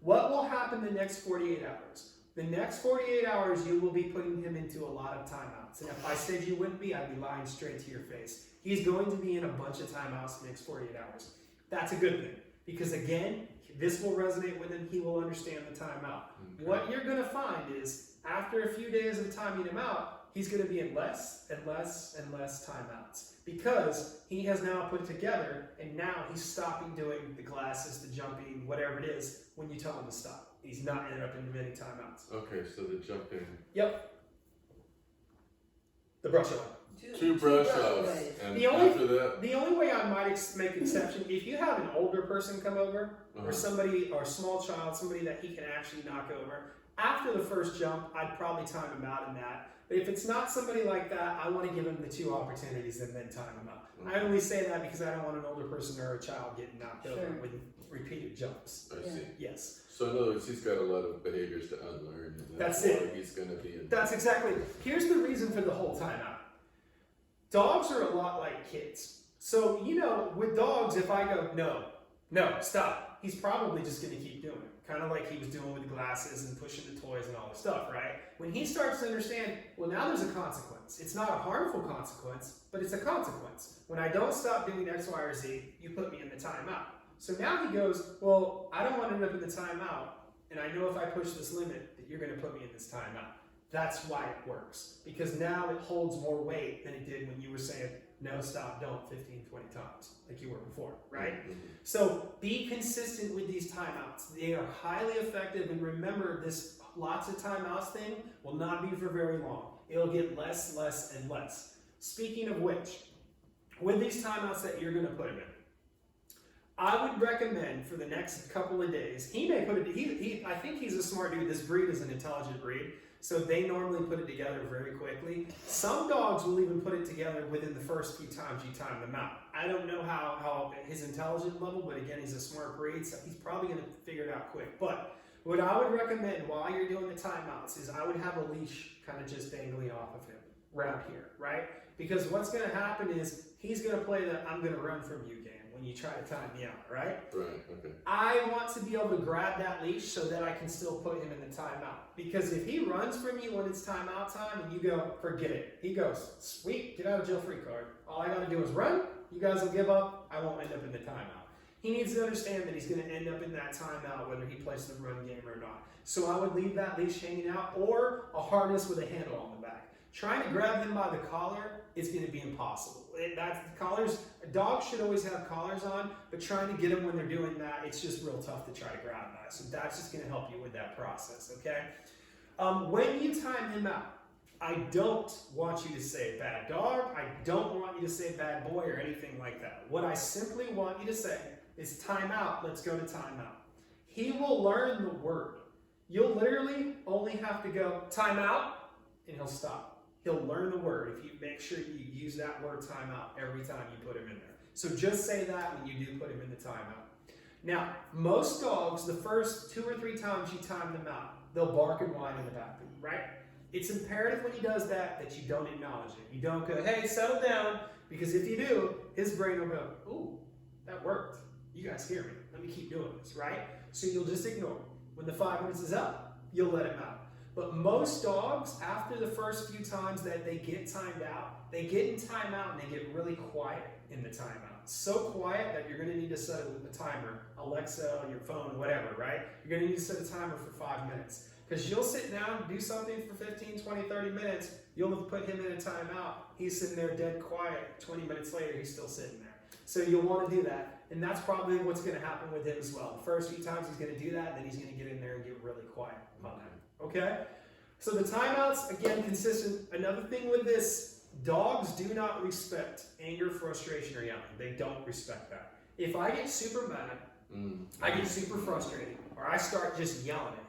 What will happen the next 48 hours? The next 48 hours, you will be putting him into a lot of timeouts. And if I said you wouldn't be, I'd be lying straight to your face. He's going to be in a bunch of timeouts the next 48 hours. That's a good thing. Because again, this will resonate with him. He will understand the timeout. Okay. What you're going to find is after a few days of timing him out, he's going to be in less and less and less timeouts because he has now put it together, and now he's stopping doing the glasses, the jumping, whatever it is, when you tell him to stop. He's not ended up in many timeouts. Okay, so the jumping. Yep. The brush away. Two brush offs. aways. And The only- after that, The only way I might make exception, if you have an older person come over, or somebody, or a small child, somebody that he can actually knock over, after the first jump, I'd probably time him out in that. But if it's not somebody like that, I want to give him the 2 opportunities and then time him out. I only say that because I don't want an older person or a child getting knocked over Sure. with repeated jumps. I see. Yes. So in other words, he's got a lot of behaviors to unlearn. And That's why it. He's going to be in. That's exactly. Here's the reason for the whole timeout. Dogs are a lot like kids. So, with dogs, if I go, no, stop, he's probably just going to keep doing it. Kind of like he was doing with the glasses and pushing the toys and all the stuff, right? When he starts to understand, well, now there's a consequence. It's not a harmful consequence, but it's a consequence. When I don't stop doing X, Y, or Z, you put me in the timeout. So now he goes, well, I don't want to end up in the timeout, and I know if I push this limit that you're going to put me in this timeout. That's why it works. Because now it holds more weight than it did when you were saying, no, stop, don't, 15, 20 times, like you were before, right? So be consistent with these timeouts. They are highly effective, and remember, this lots of timeouts thing will not be for very long. It'll get less, and less. Speaking of which, with these timeouts that you're going to put him in, I would recommend for the next couple of days, he may put it, I think he's a smart dude. This breed is an intelligent breed, so they normally put it together very quickly. Some dogs will even put it together within the first few times you time them out. I don't know how his intelligence level, but again, he's a smart breed, so he's probably going to figure it out quick. But what I would recommend while you're doing the timeouts is I would have a leash kind of just dangling off of him around here, right? Because what's going to happen is he's going to play the I'm going to run from you game when you try to time me out, right? Right, okay. I want to be able to grab that leash so that I can still put him in the timeout. Because if he runs from you when it's timeout time and you go, forget it. He goes, sweet, get out of jail free card. All I got to do is run. You guys will give up. I won't end up in the timeout. He needs to understand that he's going to end up in that timeout whether he plays the run game or not. So I would leave that leash hanging out or a harness with a handle on the back. Trying to grab him by the collar is going to be impossible. Dogs should always have collars on, but trying to get them when they're doing that, it's just real tough to try to grab that. So that's just going to help you with that process, okay? When you time him out, I don't want you to say bad dog. I don't want you to say bad boy or anything like that. What I simply want you to say is time out. Let's go to timeout. He will learn the word. You'll literally only have to go time out, and he'll stop. He'll learn the word if you make sure you use that word timeout every time you put him in there. So just say that when you do put him in the timeout. Now, most dogs, the first 2 or 3 times you time them out, they'll bark and whine in the background, right? It's imperative when he does that you don't acknowledge it. You don't go, hey, settle down, because if you do, his brain will go, ooh, that worked. You guys hear me. Let me keep doing this, right? So you'll just ignore him. When the 5 minutes is up, you'll let him out. But most dogs, after the first few times that they get timed out, they get in timeout and they get really quiet in the timeout. So quiet that you're going to need to set a timer, Alexa, your phone, whatever, right? You're going to need to set a timer for 5 minutes. Because you'll sit down, do something for 15, 20, 30 minutes, you'll have put him in a timeout. He's sitting there dead quiet. 20 minutes later, he's still sitting there. So you'll want to do that. And that's probably what's going to happen with him as well. The first few times he's going to do that, and then he's going to get in there and get really quiet on that. Okay? So the timeouts, again, consistent. Another thing with this, dogs do not respect anger, frustration, or yelling. They don't respect that. If I get super mad, I get super frustrated, or I start just yelling at him,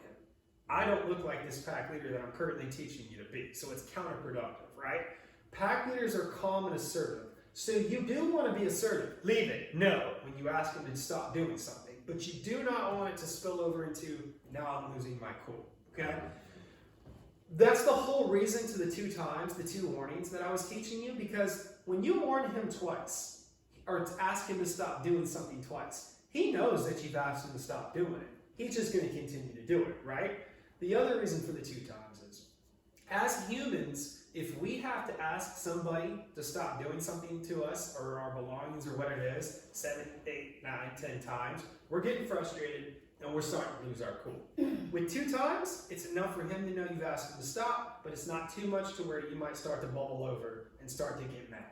I don't look like this pack leader that I'm currently teaching you to be. So it's counterproductive, right? Pack leaders are calm and assertive. So you do want to be assertive. Leave it. No. When you ask them to stop doing something. But you do not want it to spill over into, now I'm losing my cool. Okay? That's the whole reason to the 2 times, the 2 warnings that I was teaching you, because when you warn him twice, or ask him to stop doing something twice, he knows that you've asked him to stop doing it. He's just going to continue to do it, right? The other reason for the 2 times is, as humans, if we have to ask somebody to stop doing something to us or our belongings or what it is 7, 8, 9, 10 times, we're getting frustrated and we're starting to lose our cool. With 2 times, it's enough for him to know you've asked him to stop, but it's not too much to where you might start to bubble over and start to get mad.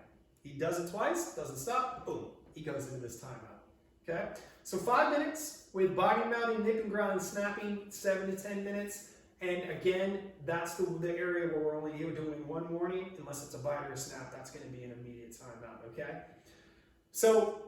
He does it twice, doesn't stop, boom, he goes into this timeout. Okay? So 5 minutes with body mounting, nip and ground, and snapping, 7 to 10 minutes. And again, that's the area where we're only doing one warning, unless it's a bite or a snap, that's going to be an immediate timeout, okay? So,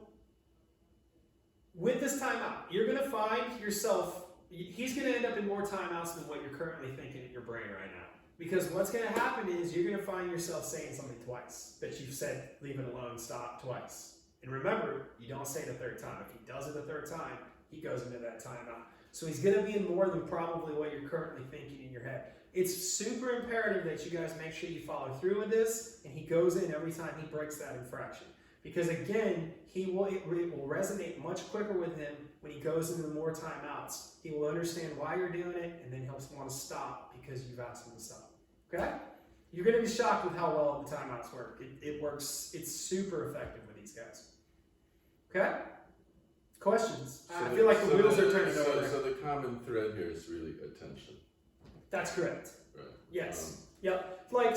with this timeout, you're going to find yourself, he's going to end up in more timeouts than what you're currently thinking in your brain right now. Because what's going to happen is you're going to find yourself saying something twice that you've said, leave it alone, stop, twice. And remember, you don't say the 3rd time. If he does it the 3rd time, he goes into that timeout. So he's going to be in more than probably what you're currently thinking in your head. It's super imperative that you guys make sure you follow through with this, and he goes in every time he breaks that infraction. Because again, it will resonate much quicker with him when he goes into more timeouts. He will understand why you're doing it, and then he'll want to stop because you've asked him to stop. Okay? You're going to be shocked with how well the timeouts work. It works. It's super effective with these guys. Okay? Questions? I feel like the wheels are turning over. So the common thread here is really attention. That's correct. Right. Yes. Yep. Like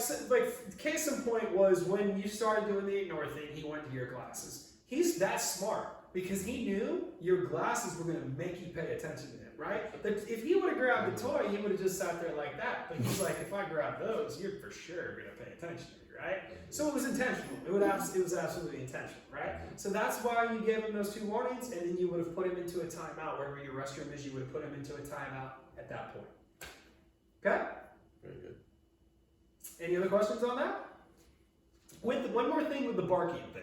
case in point was when you started doing the ignore thing, he went to your glasses. He's that smart because he knew your glasses were going to make you pay attention to him, right? But if he would have grabbed the toy, he would have just sat there like that. But he's like, if I grab those, you're for sure going to pay attention to me, right? So it was intentional. It was absolutely intentional, right? So that's why you gave him those 2 warnings, and then you would have put him into a timeout. Wherever your restroom is, you would have put him into a timeout at that point. Okay? Very good. Any other questions on that? With one more thing with the barking thing.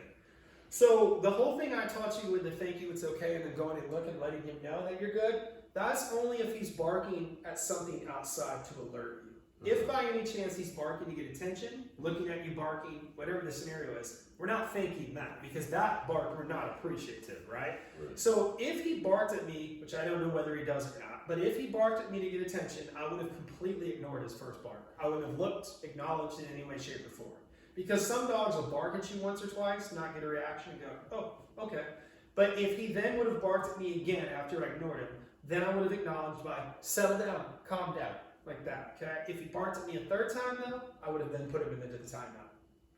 So the whole thing I taught you with the thank you, it's okay, and then going and looking, letting him know that you're good, that's only if he's barking at something outside to alert you. If by any chance he's barking to get attention, looking at you barking, whatever the scenario is, we're not thanking that because that bark we're not appreciative, right? So if he barked at me, which I don't know whether he does or not, but if he barked at me to get attention, I would have completely ignored his first bark. I would have looked, acknowledged in any way, shape, or form. Because some dogs will bark at you once or twice, not get a reaction, and go, oh, okay. But if he then would have barked at me again after I ignored him, then I would have acknowledged by settle down, calm down. Like that, okay? If he barked at me a 3rd time though, I would have then put him into the timeout.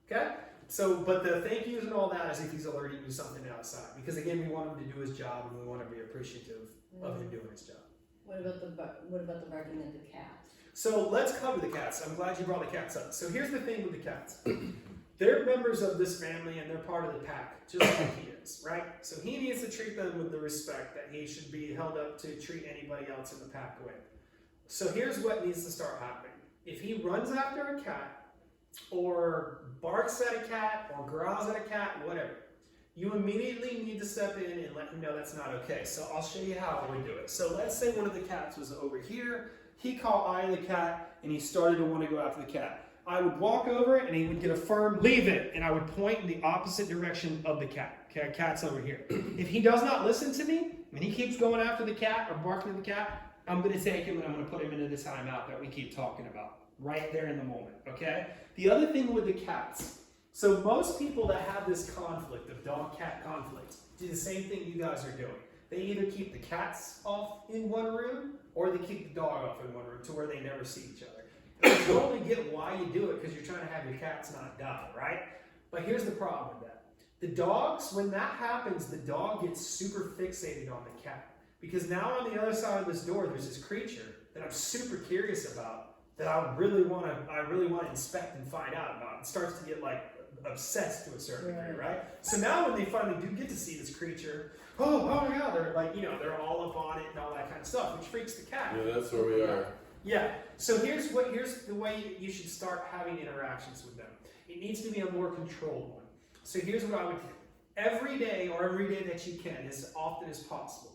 Okay? So, but the thank yous and all that is if he's alerting you to something outside. Because again, we want him to do his job and we want to be appreciative of him doing his job. What about the barking at the cat? So let's cover the cats. I'm glad you brought the cats up. So here's the thing with the cats. They're members of this family and they're part of the pack, just like he is, right? So he needs to treat them with the respect that he should be held up to treat anybody else in the pack with. So here's what needs to start happening. If he runs after a cat, or barks at a cat, or growls at a cat, whatever, you immediately need to step in and let him know that's not okay. So I'll show you how we do it. So let's say one of the cats was over here, he caught eye of the cat, and he started to want to go after the cat. I would walk over it, and he would get a firm, leave it, and I would point in the opposite direction of the cat. Okay, cat's over here. If he does not listen to me, and he keeps going after the cat, or barking at the cat, I'm going to take him and I'm going to put him into the timeout that we keep talking about right there in the moment, okay? The other thing with the cats, so most people that have this conflict of dog-cat conflict do the same thing you guys are doing. They either keep the cats off in one room or they keep the dog off in one room to where they never see each other. I totally get why you do it because you're trying to have your cats not die, right? But here's the problem with that. The dogs, when that happens, the dog gets super fixated on the cat. Because now on the other side of this door, there's this creature that I'm super curious about that I really want to inspect and find out about. It starts to get like obsessed to a certain degree, right? So now when they finally do get to see this creature, oh my God, they're like, they're all up on it and all that kind of stuff, which freaks the cat. Yeah, that's where we are. Yeah. So here's the way you should start having interactions with them. It needs to be a more controlled one. So here's what I would do. Every day that you can, as often as possible.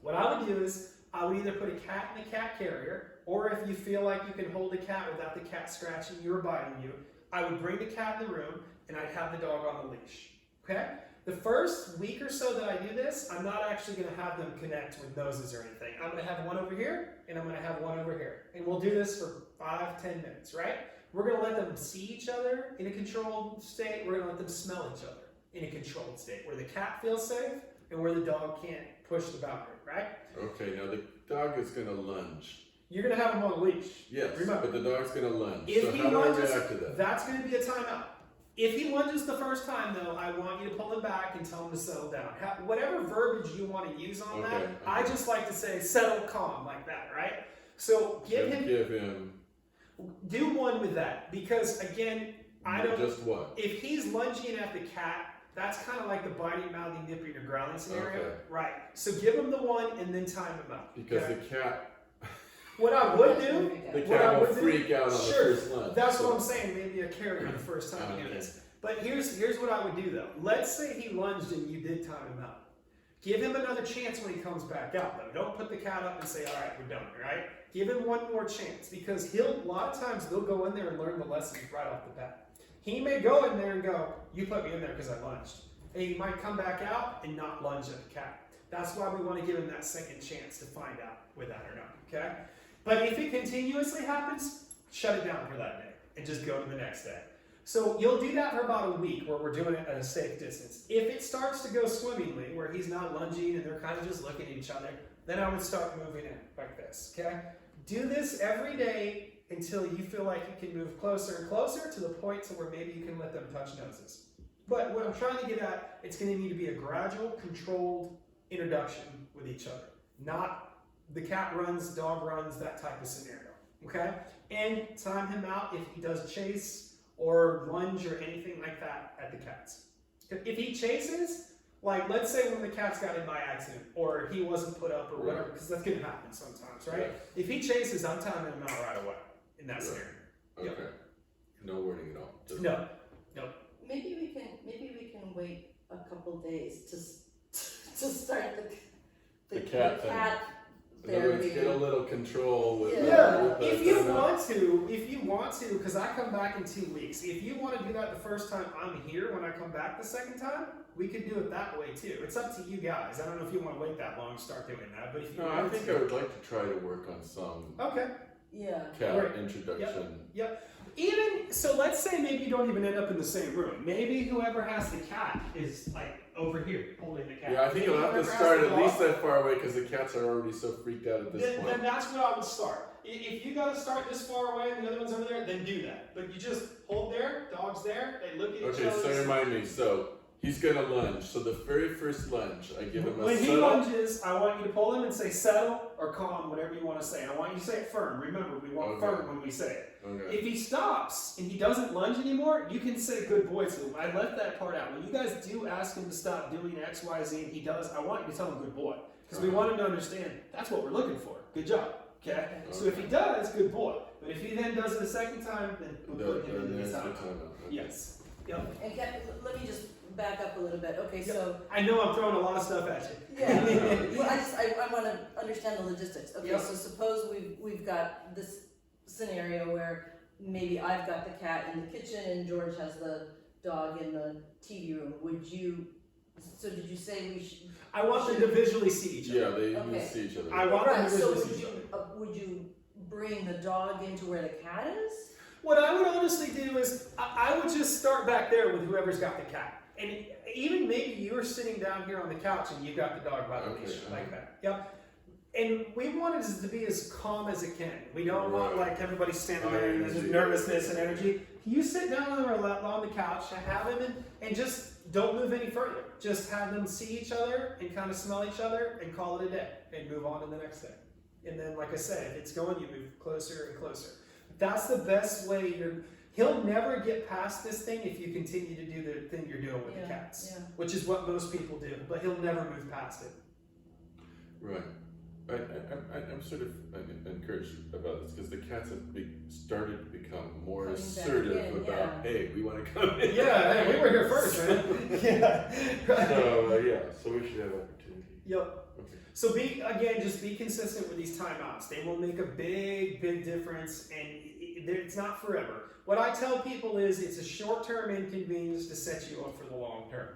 What I would do is, I would either put a cat in a cat carrier, or if you feel like you can hold a cat without the cat scratching you or biting you, I would bring the cat in the room and I'd have the dog on the leash. Okay? The first week or so that I do this, I'm not actually going to have them connect with noses or anything. I'm going to have one over here and I'm going to have one over here. And we'll do this for 5-10 minutes, right? We're going to let them see each other in a controlled state. We're going to let them smell each other in a controlled state where the cat feels safe and where the dog can't push the boundary, right? Okay, now the dog is going to lunge. You're going to have him on a leash. Yes, Remember, but the dog's going to lunge. if So he how do I lunges, react to that? that's going to be a timeout. If he lunges the first time, though, I want you to pull him back and tell him to settle down. Whatever verbiage you want to use on that, I just like to say settle, calm, like that, right? So give him. Do one with that, because again, I don't. Just what? If he's lunging at the cat, that's kind of like the biting, mouthing, nipping, or growling scenario, Okay. right? So give him the one and then time him out. Because okay? the cat. What I would do, The what I cat will would do, freak out on the sure, first lunge. that's so- what I'm saying. Maybe a carrier the first time he Okay. gets. But here's what I would do though. Let's say he lunged and you did time him out. Give him another chance when he comes back out though. Don't put the cat up and say, all right, we're done, right? Give him one more chance, because a lot of times they'll go in there and learn the lessons right off the bat. He may go in there and go, you put me in there because I lunged. And he might come back out and not lunge at the cat. That's why we want to give him that second chance to find out with that or not, okay? But if it continuously happens, shut it down for that day and just go to the next day. So you'll do that for about a week where we're doing it at a safe distance. If it starts to go swimmingly, where he's not lunging and they're kind of just looking at each other, then I would start moving in like this, okay? Do this every day until you feel like you can move closer and closer to the point to where maybe you can let them touch noses. But what I'm trying to get at, it's going to need to be a gradual, controlled introduction with each other. Not the cat runs, dog runs, that type of scenario, okay? And time him out if he does chase or lunge or anything like that at the cats. If he chases, like let's say when the cat's got in by accident or he wasn't put up or whatever, because that's going to happen sometimes, right? Yeah. If he chases, I'm timing him out right away in that scenario. Okay. Yep. No warning at all. Just- No. Maybe we can wait a couple days to start the cat thing. In other words, therapy. get a little control with Yeah, with the if you timeout. want to, because I come back in 2 weeks. If you want to do that the first time I'm here, when I come back the second time, we could do it that way too. It's up to you guys. I don't know if you want to wait that long to start doing that, but if you No, I want think to, I would like to try to work on some okay. Yeah. cat Right. introduction. Even so, let's say maybe you don't even end up in the same room. Maybe whoever has the cat is like over here holding the cat. Yeah, I think Maybe you'll have to whoever has start the at dog- least that far away because the cats are already so freaked out at this Then point. that's where I would start. If you gotta start this far away and the other one's over there, then do that. But you just hold there, dog's there, they look at each Okay, other. so remind me. So he's gonna lunge. So the very first lunge, I give him a When he settle. lunges, I want you to pull him and say settle or calm, whatever you want to say. I want you to say it firm. Remember, we want Okay. firm when we say it. Okay. If he stops and he doesn't lunge anymore, you can say good boy to him. I left that part out. When you guys do ask him to stop doing X, Y, Z, and he does, I want you to tell him good boy. Because we want him to understand that's what we're looking for. Good job. Okay? So if he does, good boy. But if he then does it a second time, then we'll put him in the That's the time. timeout. Okay. Yes. Yep. And let me just back up a little bit. Okay, Yep. so I know I'm throwing a lot of stuff at you. yeah. Well, I want to understand the logistics. Okay, Yep. so suppose we've got this scenario where maybe I've got the cat in the kitchen and George has the dog in the TV room. Would you? So did you say we should? I want them to visually see each other. Yeah, they Okay. see each other. I want them Right. to So visually see each other. would you bring the dog into where the cat is? What I would honestly do is I would just start back there with whoever's got the cat. And even maybe you're sitting down here on the couch and you got the dog by the Okay, leash, uh-huh. like that. Yep. And we want it to be as calm as it can. We don't want Right. like everybody standing there High and there's just energy. nervousness and energy. You sit down on the couch and have him and just don't move any further. Just have them see each other and kind of smell each other and call it a day and move on to the next day. And then, like I said, if it's going, you move closer and closer. That's the best way he'll never get past this thing if you continue to do the thing you're doing with the cats, Yeah. which is what most people do, but he'll never move past it. Right. I'm sort of encouraged about this because the cats have started to become more Coming back assertive in, about, yeah. hey, we want to come in. Yeah, hey, we were here first, man. Yeah. So we should have opportunity. Yep. Okay. So just be consistent with these timeouts. They will make a big difference, and it's not forever. What I tell people is it's a short-term inconvenience to set you up for the long term.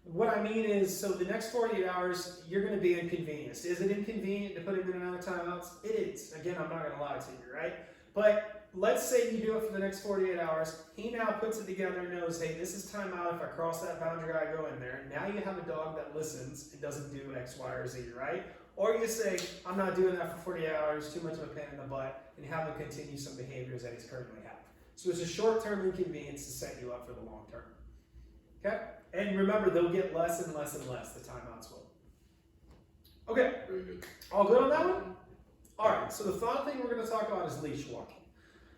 What I mean is, so the next 48 hours, you're going to be inconvenienced. Is it inconvenient to put him in and out of timeouts? It is. Again, I'm not going to lie to you, right? But let's say you do it for the next 48 hours. He now puts it together and knows, hey, this is time out. If I cross that boundary, I go in there. Now you have a dog that listens and doesn't do X, Y, or Z, right? Or you say, I'm not doing that for 48 hours, too much of a pain in the butt, and have him continue some behaviors that he's currently having. So it's a short-term inconvenience to set you up for the long term. Okay? And remember, they'll get less and less and less, the timeouts will. Okay, Very good. all good on that one? All right, so the final thing we're going to talk about is leash walking.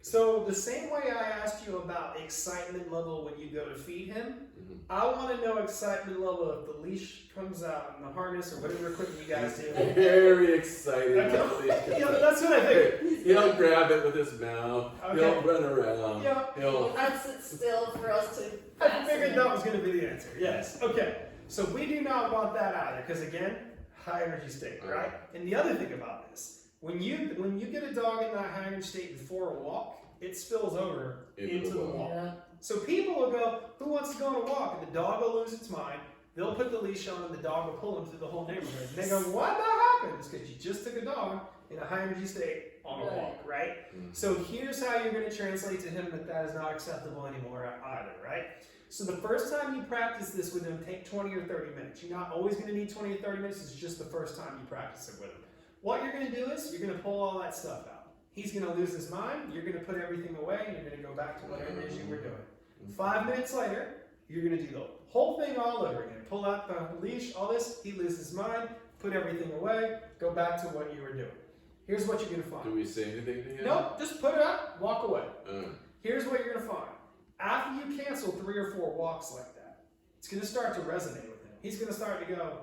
So the same way I asked you about excitement level when you go to feed him, I want to know excitement level if the leash comes out in the harness or whatever equipment you guys do. Very excited. Okay. Yeah, that's what I think. He'll grab it with his mouth. Okay. He'll run around. Yeah. We'll have to sit still for us to. I figured that was going to be the answer. Yes. Okay. So we do not want that either, because again, high energy state, right? And the other thing about this, when you get a dog in that high energy state before a walk, it spills over into the walk. Yeah. So people will go, who wants to go on a walk? And the dog will lose its mind. They'll put the leash on and the dog will pull them through the whole neighborhood. And they go, why'd that happen? It's because you just took a dog in a high energy state on a walk, right? So here's how you're going to translate to him that is not acceptable anymore either, right? So the first time you practice this with him, take 20 or 30 minutes. You're not always going to need 20 or 30 minutes. It's just the first time you practice it with him. What you're going to do is you're going to pull all that stuff out. He's going to lose his mind. You're going to put everything away, and you're going to go back to whatever it is you were doing. 5 minutes later, you're going to do the whole thing all over again. Pull out the leash, all this. He loses his mind. Put everything away. Go back to what you were doing. Here's what you're going to find. Do we say anything to him? Nope. Just put it out. Walk away. Here's what you're going to find. After you cancel 3 or 4 walks like that, it's going to start to resonate with him. He's going to start to go,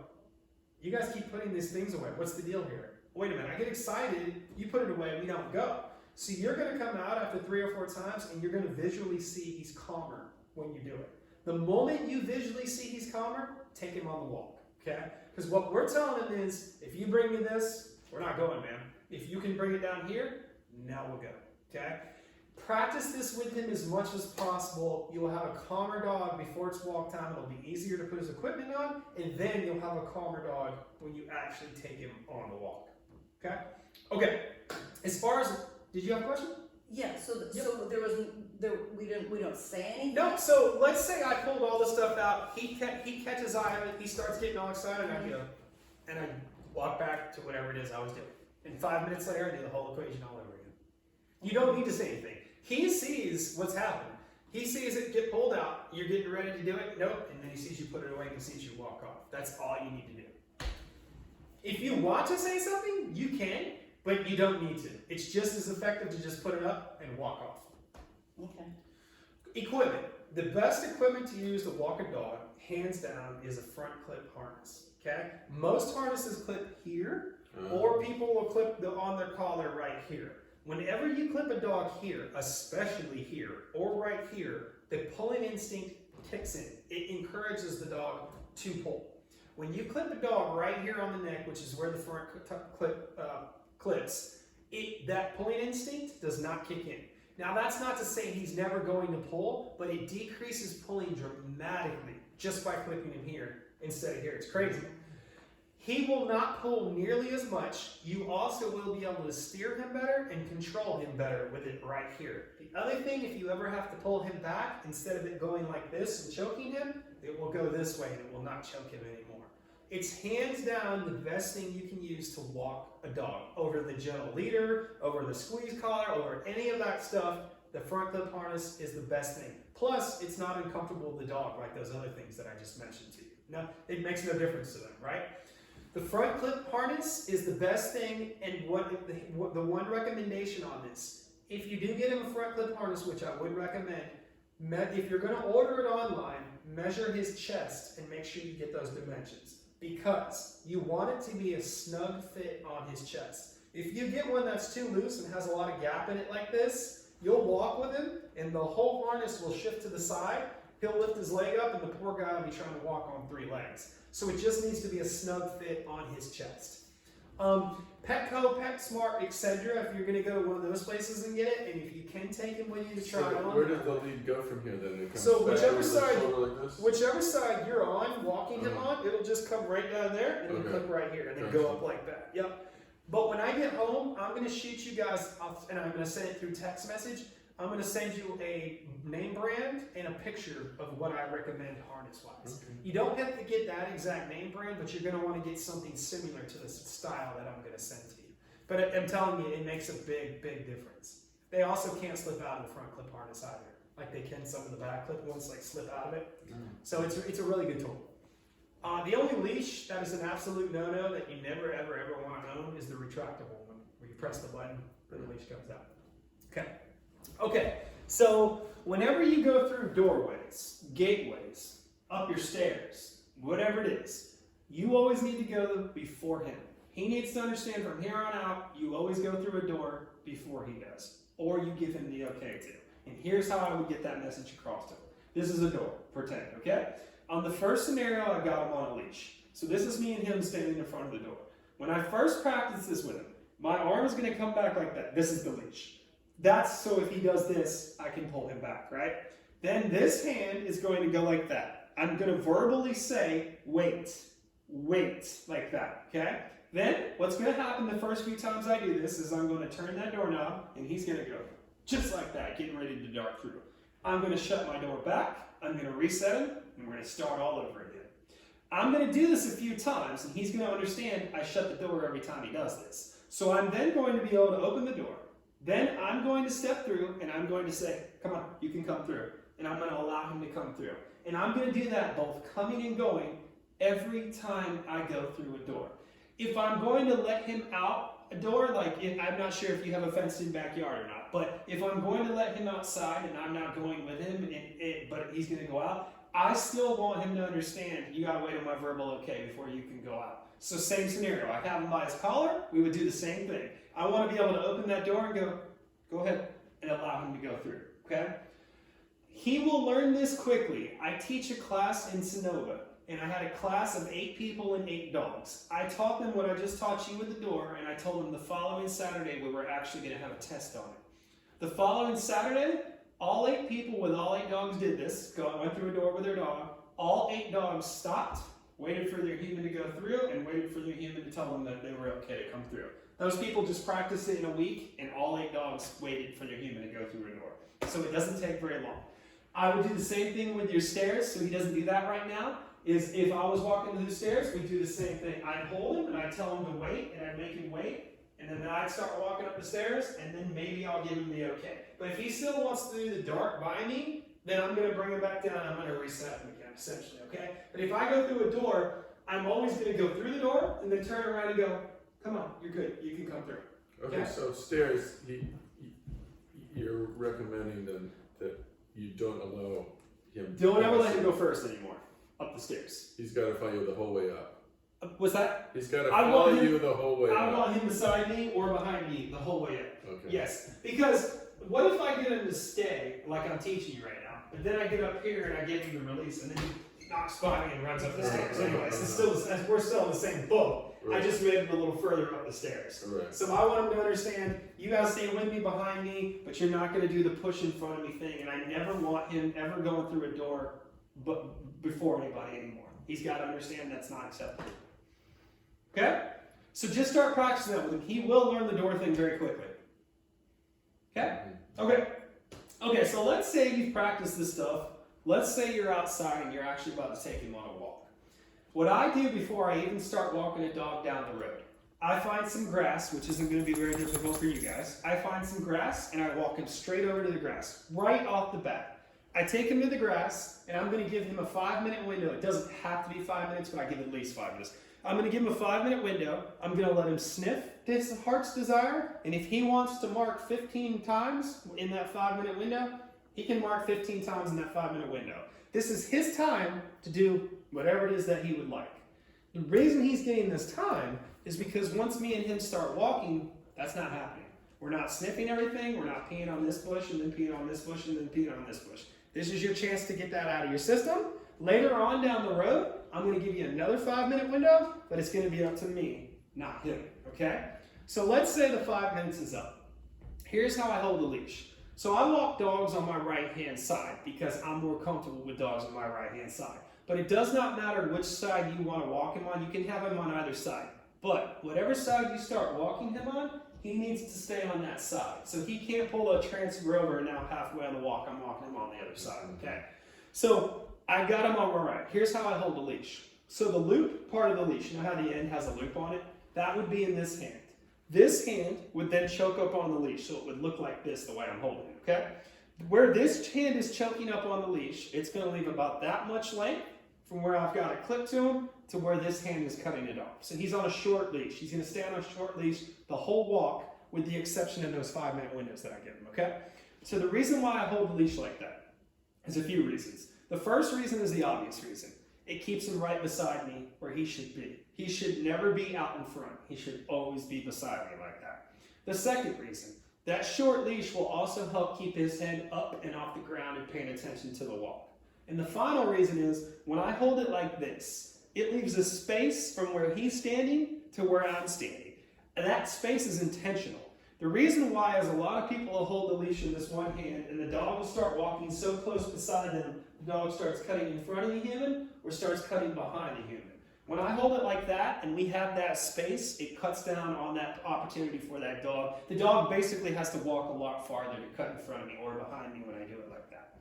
you guys keep putting these things away. What's the deal here? Wait a minute, I get excited, you put it away, we don't go. So you're going to come out after 3 or 4 times and you're going to visually see he's calmer when you do it. The moment you visually see he's calmer, take him on the walk, okay? Because what we're telling him is, if you bring me this, we're not going, man. If you can bring it down here, now we'll go, okay? Practice this with him as much as possible. You'll have a calmer dog before it's walk time. It'll be easier to put his equipment on, and then you'll have a calmer dog when you actually take him on the walk. Okay? Okay. As far as, did you have a question? Yeah. So we don't say anything. No. So let's say I pulled all this stuff out. He catches eye on it. He starts getting all excited, and I go, and I walk back to whatever it is I was doing. And 5 minutes later, I do the whole equation all over again. You don't need to say anything. He sees what's happened. He sees it get pulled out. You're getting ready to do it. Nope. And then he sees you put it away and he sees you walk off. That's all you need to do. If you want to say something, you can, but you don't need to. It's just as effective to just put it up and walk off. Okay. Equipment. The best equipment to use to walk a dog, hands down, is a front clip harness. Okay? Most harnesses clip here, or people will clip on their collar right here. Whenever you clip a dog here, especially here or right here, the pulling instinct kicks in. It encourages the dog to pull. When you clip a dog right here on the neck, which is where the front clip clips, that pulling instinct does not kick in. Now that's not to say he's never going to pull, but it decreases pulling dramatically just by clipping him here instead of here. It's crazy. He will not pull nearly as much. You also will be able to steer him better and control him better with it right here. The other thing, if you ever have to pull him back, instead of it going like this and choking him, it will go this way and it will not choke him anymore. It's hands down the best thing you can use to walk a dog. Over the gentle leader, over the squeeze collar, over any of that stuff, the front clip harness is the best thing. Plus, it's not uncomfortable to the dog like those other things that I just mentioned to you. No, it makes no difference to them, right? The front clip harness is the best thing, and the one recommendation on this, if you do get him a front clip harness, which I would recommend, if you're going to order it online, measure his chest and make sure you get those dimensions, because you want it to be a snug fit on his chest. If you get one that's too loose and has a lot of gap in it like this, you'll walk with him and the whole harness will shift to the side. He'll lift his leg up and the poor guy will be trying to walk on 3 legs. So it just needs to be a snug fit on his chest. Petco, PetSmart, etc. If you're going to go to one of those places and get it, and if you can take him with you to try it on. Where does the lead go from here then? It comes So back whichever over the side, shoulder like this? whichever side you're on, walking him on, it'll just come right down there and then clip right here and then go up like that. Yep. But when I get home, I'm going to shoot you guys, and I'm going to send it through text message. I'm going to send you a name brand and a picture of what I recommend harness-wise. Okay. You don't have to get that exact name brand, but you're going to want to get something similar to the style that I'm going to send to you. But I'm telling you, it makes a big, big difference. They also can't slip out of the front clip harness either. Like they can some of the back clip ones, like slip out of it. So it's a really good tool. The only leash that is an absolute no-no that you never, ever, ever want to own is the retractable one, where you press the button and the leash comes out. Okay, so whenever you go through doorways, gateways, up your stairs, whatever it is, you always need to go before him. He needs to understand from here on out, you always go through a door before he does, or you give him the okay to. And here's how I would get that message across to him. This is a door, pretend, okay? On the first scenario, I got him on a leash. So this is me and him standing in front of the door. When I first practice this with him, my arm is going to come back like that. This is the leash. That's so if he does this, I can pull him back, right? Then this hand is going to go like that. I'm going to verbally say, wait, like that, okay? Then what's going to happen the first few times I do this is I'm going to turn that doorknob and he's going to go just like that, getting ready to dart through. I'm going to shut my door back, I'm going to reset him, and we're going to start all over again. I'm going to do this a few times and he's going to understand I shut the door every time he does this. So I'm then going to be able to open the door. Then I'm going to step through and I'm going to say, come on, you can come through. And I'm going to allow him to come through. And I'm going to do that both coming and going every time I go through a door. If I'm going to let him out a door, like I'm not sure if you have a fenced-in backyard or not, but if I'm going to let him outside and I'm not going with him, but he's going to go out, I still want him to understand you got to wait on my verbal okay before you can go out. So same scenario. I have him by his collar. We would do the same thing. I want to be able to open that door and go ahead and allow him to go through, okay? He will learn this quickly. I teach a class in Sonoma, and I had a class of 8 people and 8 dogs. I taught them what I just taught you with the door, and I told them the following Saturday we were actually going to have a test on it. The following Saturday, all 8 people with all 8 dogs did this. Went through a door with their dog. All 8 dogs stopped, waited for their human to go through, and waited for their human to tell them that they were okay to come through. Those people just practiced it in a week, and all 8 dogs waited for their human to go through a door. So it doesn't take very long. I would do the same thing with your stairs, so he doesn't do that right now. Is if I was walking to the stairs, we'd do the same thing. I'd hold him, and I'd tell him to wait, and I'd make him wait, and then I'd start walking up the stairs, and then maybe I'll give him the okay. But if he still wants to do the dark by me, then I'm going to bring him back down, and I'm going to reset him again, essentially, okay? But if I go through a door, I'm always going to go through the door, and then turn around and go, come on, you're good, you can come through. Okay, so stairs, you're recommending then that you don't allow him. Don't ever let him go first anymore, up the stairs. He's got to follow you the whole way up. What's that? He's got to follow you the whole way I up. want him beside me or behind me the whole way up. Okay. Yes, because what if I get him to stay, like I'm teaching you right now, but then I get up here and I give him the release, and then he knocks by me and runs up the stairs. Anyways, we're still in the same boat. Right. I just made him a little further up the stairs. Right. So I want him to understand, you gotta stay with me, behind me, but you're not gonna do the push in front of me thing, and I never want him ever going through a door before anybody anymore. He's gotta understand that's not acceptable. Okay? So just start practicing that with him. He will learn the door thing very quickly. Okay? Okay. Okay, so let's say you've practiced this stuff. Let's say you're outside and you're actually about to take him on a walk. What I do before I even start walking a dog down the road, I find some grass, which isn't going to be very difficult for you guys. I find some grass and I walk him straight over to the grass, right off the bat. I take him to the grass and I'm going to give him a 5-minute window. It doesn't have to be 5 minutes, but I give at least 5 minutes. I'm going to give him a 5-minute window. I'm going to let him sniff his heart's desire. And if he wants to mark 15 times in that 5-minute window, he can mark 15 times in that 5-minute window. This is his time to do whatever it is that he would like. The reason he's getting this time is because once me and him start walking, that's not happening. We're not sniffing everything. We're not peeing on this bush and then peeing on this bush and then peeing on this bush. This is your chance to get that out of your system. Later on down the road, I'm going to give you another 5-minute window, but it's going to be up to me, not him, okay? So let's say the 5 minutes is up. Here's how I hold the leash. So I walk dogs on my right-hand side because I'm more comfortable with dogs on my right-hand side. But it does not matter which side you want to walk him on. You can have him on either side. But whatever side you start walking him on, he needs to stay on that side. So he can't pull a transfer over and now halfway on the walk, I'm walking him on the other side, okay? So I got him on my right. Here's how I hold the leash. So the loop part of the leash, you know how the end has a loop on it? That would be in this hand. This hand would then choke up on the leash, so it would look like this the way I'm holding it, okay? Where this hand is choking up on the leash, it's gonna leave about that much length from where I've got a clip to him to where this hand is cutting it off. So he's on a short leash. He's gonna stay on a short leash the whole walk with the exception of those 5-minute windows that I give him, okay? So the reason why I hold the leash like that is a few reasons. The first reason is the obvious reason. It keeps him right beside me where he should be. He should never be out in front. He should always be beside me like that. The second reason, that short leash will also help keep his head up and off the ground and paying attention to the walk. And the final reason is, when I hold it like this, it leaves a space from where he's standing to where I'm standing. And that space is intentional. The reason why is a lot of people will hold the leash in this one hand and the dog will start walking so close beside them, the dog starts cutting in front of the human or starts cutting behind the human. When I hold it like that and we have that space, it cuts down on that opportunity for that dog. The dog basically has to walk a lot farther to cut in front of me or behind me when I do it like that.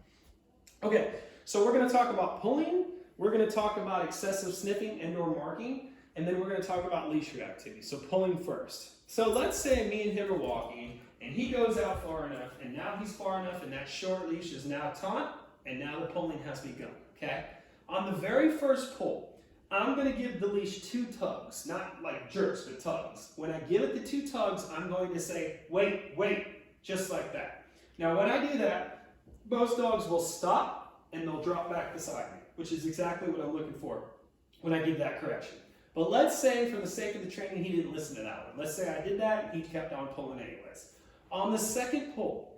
Okay, so we're going to talk about pulling, we're going to talk about excessive sniffing and or marking, and then we're going to talk about leash reactivity. So pulling first. So let's say me and him are walking and he goes out far enough and now he's far enough and that short leash is now taut and now the pulling has begun, okay? On the very first pull, I'm going to give the leash 2 tugs, not like jerks, but tugs. When I give it the 2 tugs, I'm going to say, wait, wait, just like that. Now when I do that, most dogs will stop and they'll drop back beside me, which is exactly what I'm looking for when I give that correction. But let's say, for the sake of the training, he didn't listen to that one. Let's say I did that and he kept on pulling anyways. On the second pull,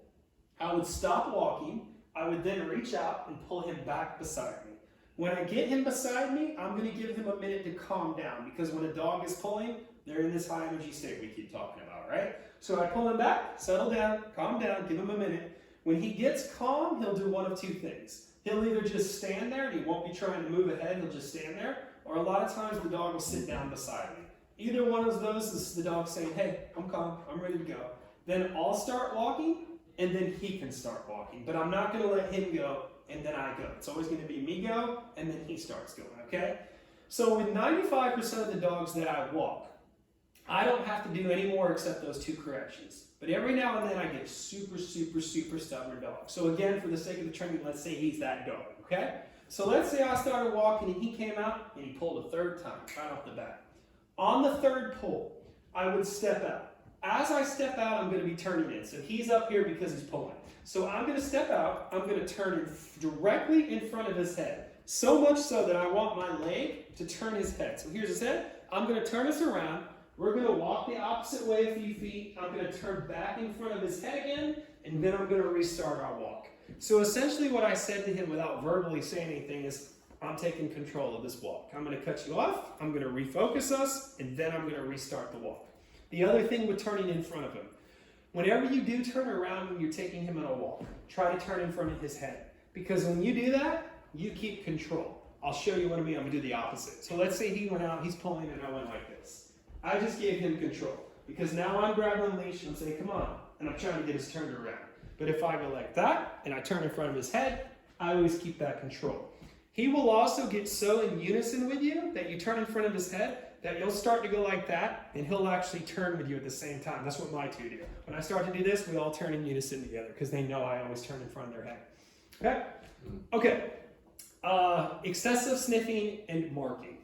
I would stop walking, I would then reach out and pull him back beside me. When I get him beside me, I'm going to give him a minute to calm down, because when a dog is pulling, they're in this high energy state we keep talking about, right? So I pull him back, settle down, calm down, give him a minute. When he gets calm, he'll do one of 2 things. He'll either just stand there and he won't be trying to move ahead, he'll just stand there, or a lot of times the dog will sit down beside me. Either one of those is the dog saying, hey, I'm calm, I'm ready to go. Then I'll start walking, and then he can start walking. But I'm not going to let him go, and then I go. It's always going to be me go, and then he starts going, okay? So with 95% of the dogs that I walk, I don't have to do any more except those 2 corrections. But every now and then I get super, super, super stubborn dogs. So again, for the sake of the training, let's say he's that dog, okay? So let's say I started walking and he came out and he pulled a 3rd time, right off the bat. On the 3rd pull, I would step out. As I step out, I'm going to be turning in. So he's up here because he's pulling. So I'm going to step out, I'm going to turn directly in front of his head. So much so that I want my leg to turn his head. So here's his head. I'm going to turn us around. We're going to walk the opposite way a few feet. I'm going to turn back in front of his head again, and then I'm going to restart our walk. So essentially what I said to him without verbally saying anything is, I'm taking control of this walk. I'm going to cut you off, I'm going to refocus us, and then I'm going to restart the walk. The other thing with turning in front of him, whenever you do turn around when you're taking him on a walk, try to turn in front of his head. Because when you do that, you keep control. I'll show you what I mean. I'm going to do the opposite. So let's say he went out, he's pulling, and I went like this. I just gave him control. Because now I'm grabbing the leash and I'm saying, come on. And I'm trying to get us turned around. But if I go like that, and I turn in front of his head, I always keep that control. He will also get so in unison with you that you turn in front of his head that you'll start to go like that, and he'll actually turn with you at the same time. That's what my 2 do. When I start to do this, we all turn in unison together because they know I always turn in front of their head. Okay? Okay. Excessive sniffing and marking.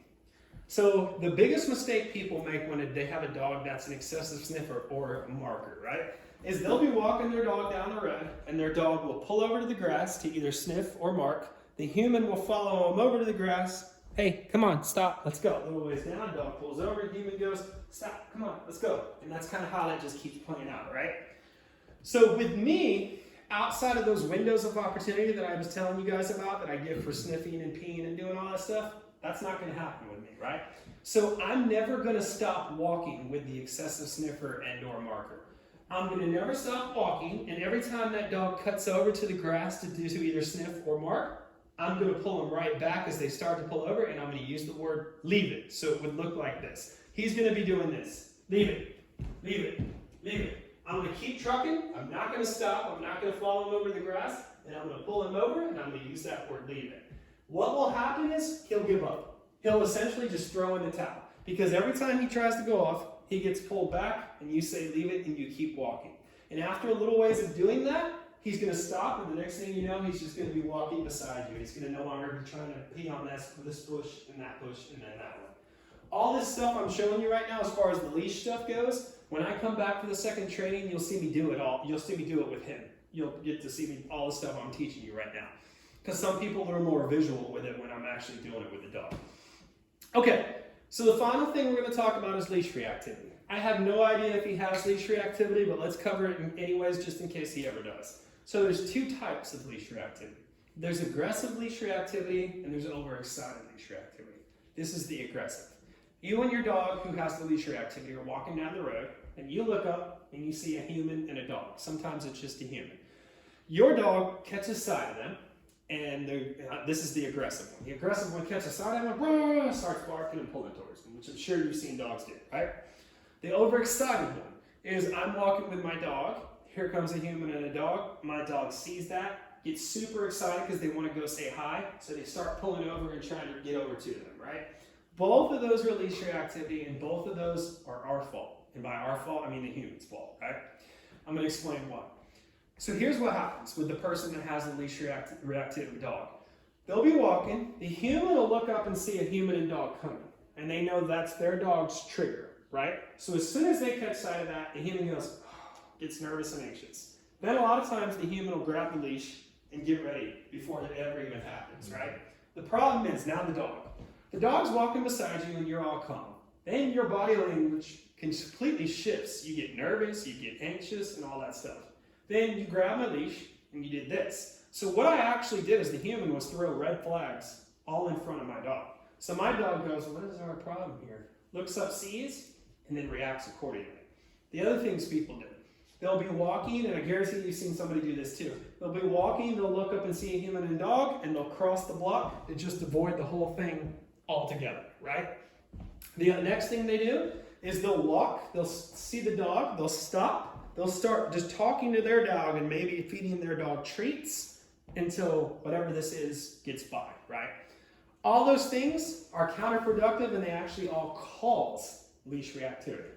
So the biggest mistake people make when they have a dog that's an excessive sniffer or a marker, right, is they'll be walking their dog down the road, and their dog will pull over to the grass to either sniff or mark. The human will follow him over to the grass. Hey, come on, stop, let's go. A little ways down, dog pulls over, human goes, stop, come on, let's go. And that's kind of how that just keeps playing out, right? So with me, outside of those windows of opportunity that I was telling you guys about that I give for sniffing and peeing and doing all that stuff, that's not going to happen with me, right? So I'm never going to stop walking with the excessive sniffer and or marker. I'm going to never stop walking, and every time that dog cuts over to the grass to either sniff or mark, I'm going to pull them right back as they start to pull over, and I'm going to use the word leave it. So it would look like this. he's going to be doing this. Leave it, leave it, leave it. I'm going to keep trucking. I'm not going to stop. I'm not going to follow him over the grass. And I'm going to pull him over, and I'm going to use that word, leave it. What will happen is he'll give up. He'll essentially just throw in the towel. Because every time he tries to go off, he gets pulled back, and you say leave it, and you keep walking. And after a little ways of doing that, he's going to stop, and the next thing you know, he's just going to be walking beside you. He's going to no longer be trying to pee on this bush, and that bush, and then that one. All this stuff I'm showing you right now as far as the leash stuff goes, when I come back for the second training, you'll see me do it all. You'll see me do it with him. You'll get to see me all the stuff I'm teaching you right now. Because some people are more visual with it when I'm actually doing it with the dog. Okay, so the final thing we're going to talk about is leash reactivity. I have no idea if he has leash reactivity, but let's cover it anyways just in case he ever does. So there's two types of leash reactivity. There's aggressive leash reactivity and there's overexcited leash reactivity. This is the aggressive. You and your dog who has the leash reactivity are walking down the road and you look up and you see a human and a dog. Sometimes it's just a human. Your dog catches sight of them and this is the aggressive one. The aggressive one catches sight of them, starts barking and pulling towards them, which I'm sure you've seen dogs do, right? The overexcited one is I'm walking with my dog. Here comes a human and a dog. My dog sees that, gets super excited because they want to go say hi. So they start pulling over and trying to get over to them, right? Both of those are leash reactivity and both of those are our fault. And by our fault, I mean the human's fault, right? I'm going to explain why. So here's what happens with the person that has a leash reactive dog. They'll be walking. The human will look up and see a human and dog coming. And they know that's their dog's trigger. Right? So as soon as they catch sight of that, the human goes, gets nervous and anxious. Then a lot of times the human will grab the leash and get ready before it ever even happens, right? The problem is now the dog. The dog's walking beside you and you're all calm. Then your body language completely shifts. You get nervous, you get anxious, and all that stuff. Then you grab my leash and you did this. So what I actually did as the human was throw red flags all in front of my dog. So my dog goes, what is our problem here? Looks up, sees, and then reacts accordingly. The other things people do, they'll be walking, and I guarantee you've seen somebody do this too. They'll be walking, they'll look up and see a human and dog, and they'll cross the block and just avoid the whole thing altogether, right? The next thing they do is they'll walk, they'll see the dog, they'll stop, they'll start just talking to their dog and maybe feeding their dog treats until whatever this is gets by, right? All those things are counterproductive and they actually all cause leash reactivity.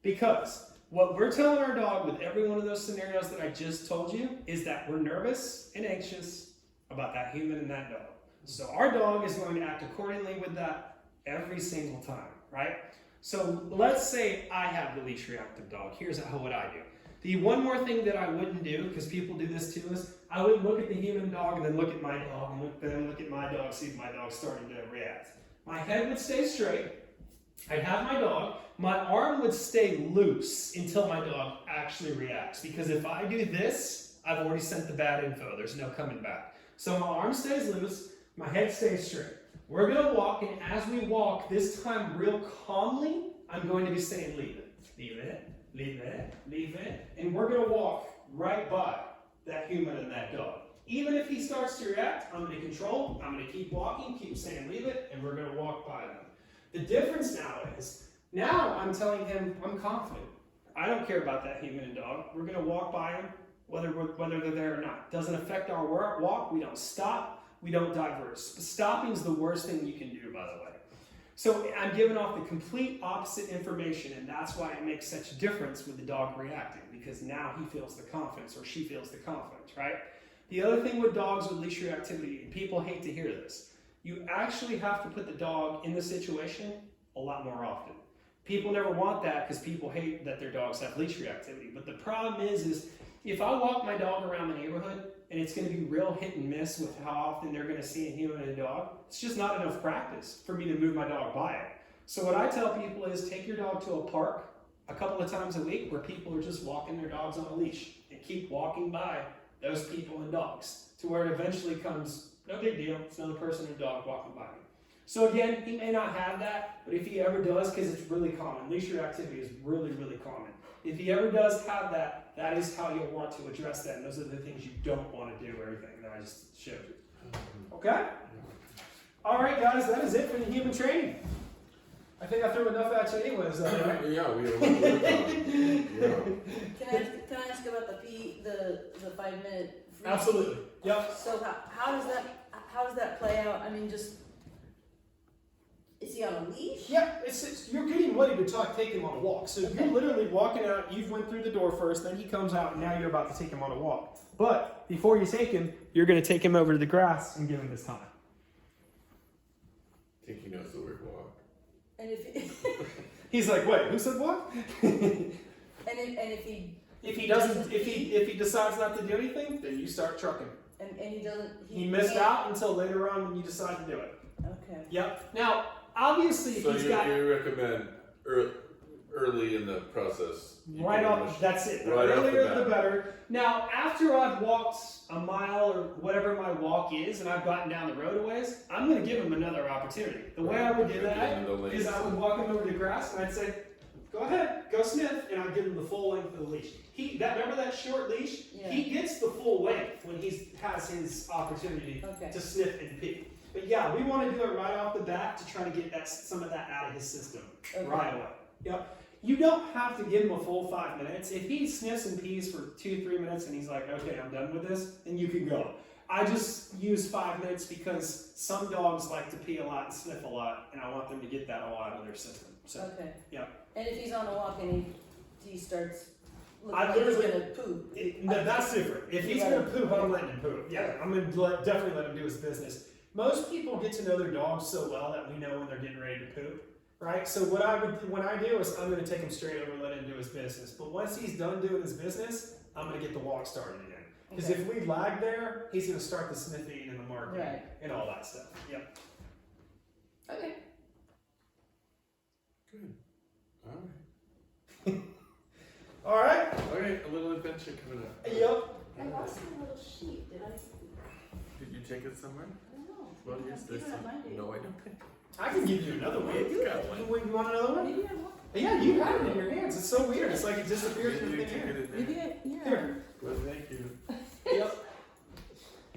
Because what we're telling our dog with every one of those scenarios that I just told you is that we're nervous and anxious about that human and that dog. So our dog is going to act accordingly with that every single time, right? So let's say I have the leash reactive dog. Here's what I do. The one more thing that I wouldn't do, because people do this too, is I would look at the human dog and then look at my dog and then look at my dog, see if my dog's starting to react. My head would stay straight. I'd have my dog. My arm would stay loose until my dog actually reacts. Because if I do this, I've already sent the bad info. There's no coming back. So my arm stays loose. My head stays straight. We're going to walk, and as we walk, this time real calmly, I'm going to be saying, leave it, leave it, leave it, leave it. And we're going to walk right by that human and that dog. Even if he starts to react, I'm going to control. I'm going to keep walking, keep saying, leave it, and we're going to walk by them. The difference now is, now I'm telling him I'm confident. I don't care about that human and dog. We're going to walk by him whether they're there or not. Doesn't affect our walk. We don't stop. We don't diverge. Stopping is the worst thing you can do, by the way. So I'm giving off the complete opposite information, and that's why it makes such a difference with the dog reacting, because now he feels the confidence, or she feels the confidence, right? The other thing with dogs with leash reactivity, and people hate to hear this, you actually have to put the dog in the situation a lot more often. People never want that because people hate that their dogs have leash reactivity. But the problem is if I walk my dog around the neighborhood and it's going to be real hit and miss with how often they're going to see a human and a dog, it's just not enough practice for me to move my dog by it. So what I tell people is take your dog to a park a couple of times a week where people are just walking their dogs on a leash and keep walking by those people and dogs to where it eventually comes, no big deal, it's another person and dog walking by me. So again, he may not have that, but if he ever does, because it's really common, leash reactivity is really, really common. If he ever does have that, that is how you'll want to address that. And those are the things you don't want to do, everything that I just showed you. Okay? All right, guys, that is it for the human training. I think I threw enough at you anyways, though, right? Yeah, we have yeah. Can I ask about the 5 minute free? Absolutely. Yep. So how does that play out? I mean, just is he on a leash? Yeah, you're getting ready to take him on a walk. So you're literally walking out, you've went through the door first, then he comes out, and now you're about to take him on a walk. But before you take him, you're going to take him over to the grass and give him his time. I think he knows the word walk. And He's like, wait, who said what? if he if he decides not to do anything, then you start trucking. and he doesn't He missed out until later on when you decide to do it. Okay. Yep. Now, obviously, if So he's you recommend early in the process. right off, that's it. The Right off the earlier bat. the better. Now, after I've walked a mile or whatever my walk is, and I've gotten down the road a ways, I'm going to give him another opportunity. The way I would do that is I would walk him over the grass and I'd say, go ahead, go sniff, and I'd give him the full length of the leash. Remember that short leash? Yeah. He gets the full length when he has his opportunity to sniff and pee. But yeah, we want to do it right off the bat to try to get some of that out of his system right away. Yep. You don't have to give him a full 5 minutes. If he sniffs and pees for 2-3 minutes and he's like, okay, I'm done with this, then you can go. I just use 5 minutes because some dogs like to pee a lot and sniff a lot, and I want them to get that all out of their system. So, Okay. yeah. And if he's on a walk and he starts looking I like he's literally- gonna poop. No, that's different. If he's going to poop, I'm letting him poop. Yeah, Okay. I'm going to definitely let him do his business. Most people get to know their dogs so well that we know when they're getting ready to poop. Right, so when I do is I'm going to take him straight over and let him do his business. But once he's done doing his business, I'm going to get the walk started again. Because if we lag there, he's going to start the sniffing and the marking and all that stuff. Yep. Okay. Good. All right. All right. Okay, a little adventure coming up. Yep. I lost my little sheet. Did I? Did you take it somewhere? I don't know. Well, yes, there's some. No, I don't. I can give you another one. You got one. You want another one? Maybe I want. Yeah, you got it in your hands. It's so weird. It's like it disappears from You the took thing. it in Maybe there. Here. Well, thank you. Yep.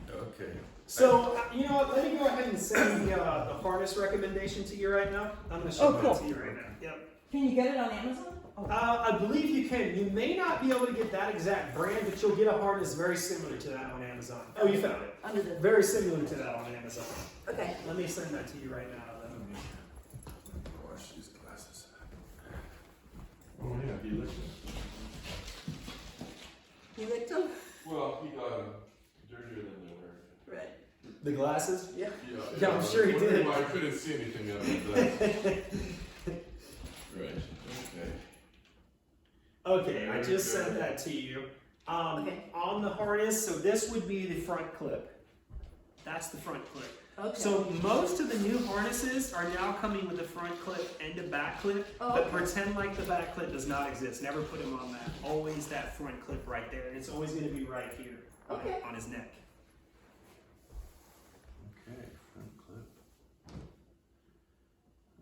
Okay. So, you know what? Let me go ahead and send the harness recommendation to you right now. I'm going to show that to you right now. Yep. Can you get it on Amazon? Oh. I believe you can. You may not be able to get that exact brand, but you'll get a harness very similar to that on Amazon. Oh, you found it. Under the. Very similar to that on Amazon. Okay. Let me send that to you right now. Let me wash these glasses. Oh yeah, he licked it. You licked them? Well, he got them dirtier than they were. Right. The glasses? Yeah. Yeah, I'm sure he did. I couldn't see anything out of that. Right. Okay. Okay, I just sent that to you. On the harness, so this would be the front clip. That's the front clip. Okay. So most of the new harnesses are now coming with a front clip and a back clip, but pretend like the back clip does not exist. Never put him on that. Always that front clip right there, and it's always going to be right here on his neck. Okay, front clip.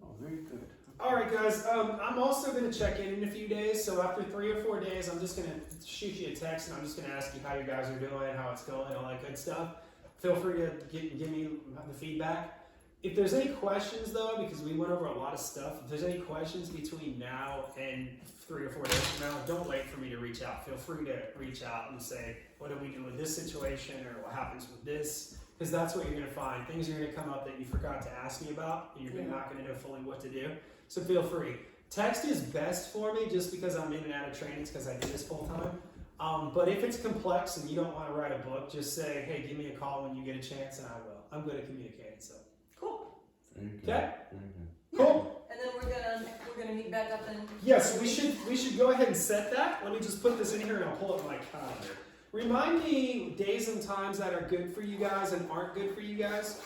Oh, very good. All right, guys. I'm also going to check in a few days. So after 3 or 4 days, I'm just going to shoot you a text, and I'm just going to ask you how you guys are doing, how it's going, all that good stuff. Feel free to give me the feedback. If there's any questions, though, because we went over a lot of stuff, if there's any questions between now and 3 or 4 days from now, don't wait for me to reach out. Feel free to reach out and say, what do we do with this situation, or what happens with this? Because that's what you're going to find. Things are going to come up that you forgot to ask me about, and you're not going to know fully what to do. So feel free. Text is best for me just because I'm in and out of trainings because I do this full time. But if it's complex and you don't want to write a book, just say, hey, give me a call when you get a chance, and I will. I'm good at communicating, so. Cool. Very good. Okay? Very good. Cool. And then we're gonna meet back up and. Yes, we should go ahead and set that. Let me just put this in here and I'll pull up my calendar. Remind me days and times that are good for you guys and aren't good for you guys.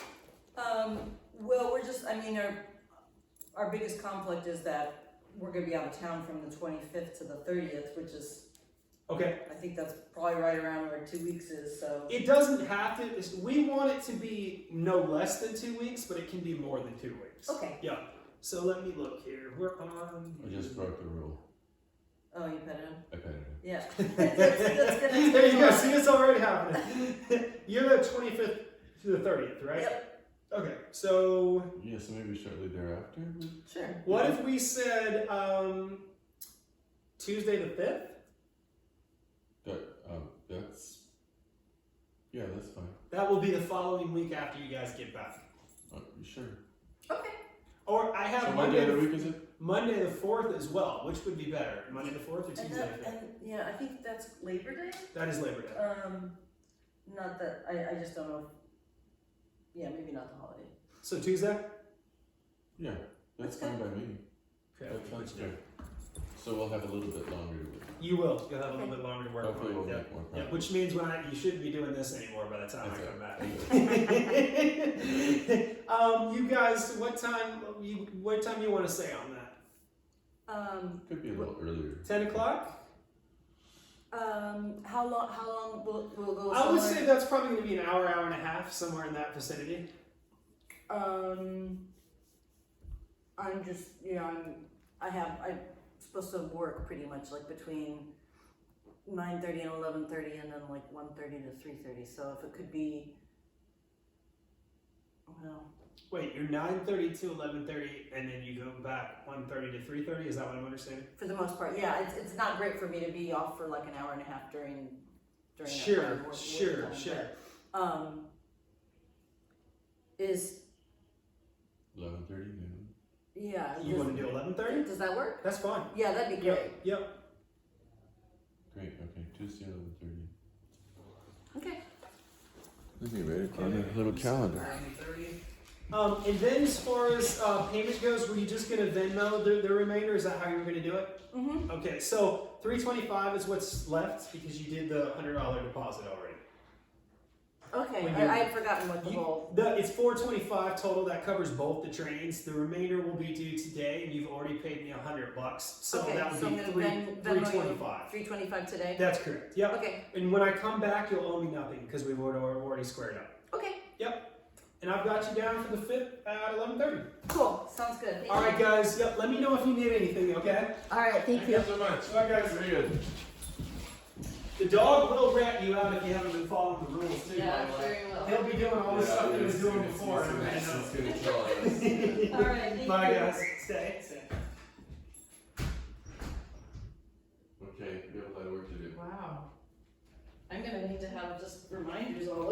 Well, our biggest conflict is that we're gonna be out of town from the 25th to the 30th, which is. Okay. I think that's probably right around where 2 weeks is, so. It doesn't have to. We want it to be no less than 2 weeks, but it can be more than 2 weeks. Okay. Yeah. So let me look here. We're on. I just broke the rule. Oh, you pet him? I petted him. Yeah. That's good. There you go. See, it's already happening. You're the 25th to the 30th, right? Yep. Okay, so Yeah, so maybe shortly thereafter. Sure. what if we said Tuesday the 5th? That's yeah, that's fine. That will be the following week after you guys get back. Sure. Okay. Or I have So what Monday, day of the week is it? Monday the 4th as well. Which would be better, Monday the 4th or Tuesday And the that, 5th? and yeah, I think that's Labor Day. That is Labor Day. Not that I just don't know. Yeah, maybe not the holiday. So Tuesday? Yeah, that's That's fine by me. Okay. That sounds good. So we'll have a little bit longer to work. You will. You'll have a little bit longer to work Hopefully on we'll it. make more Yeah, progress. which means you shouldn't be doing this anymore by the time That's I come it. back. You guys, what time you want to say on that? Could be a little earlier. 10 o'clock? How long will go? I would say that's probably going to be an hour and a half, somewhere in that vicinity. I'm just, I'm supposed to work pretty much like between 9:30 and 11:30, and then like 1:30 to 3:30. So if it could be, well, Wait, you're 9:30 to 11:30, and then you go back 1:30 to 3:30. Is that what I'm understanding? for the most part, yeah, it's not great for me to be off for like an hour and a half during that Sure, time, work sure, time, sure. but, is 11:30 noon. yeah. You want to do 11:30? Does that work? That's fine. Yeah, that'd be great. Yep. Great. Okay. Tuesday 11:30. Okay. Let me write it on a little calendar. 11:30. And then as far as payment goes, were you just going to Venmo the remainder? Is that how you were going to do it? Mm-hmm. Okay, so $325 is what's left because you did the $100 deposit already. Okay, When I had forgotten what the You- whole. It's $425 total. That covers both the trains. The remainder will be due today, and you've already paid me $100. So Okay, that would so be I'm gonna Venmo you $325. $325 today. That's correct. Yep. Okay. And when I come back, you'll owe me nothing because we've already squared up. Okay. And I've got you down for the 5th at 11:30. Cool. Sounds good. Thank All you. right, guys. Yep. Let me know if you need anything. Okay. All right. Thank you. so much. All right, guys. Very good. The dog will rat you out if you haven't been following the rules too. Yeah, by the way. very well. He'll be doing all the stuff he was doing before. It's and I'm gonna gonna kill us. All right. Thank Bye, you. guys. Stay. Okay, we have a lot of work to do. Wow. I'm gonna need to have just reminders all over.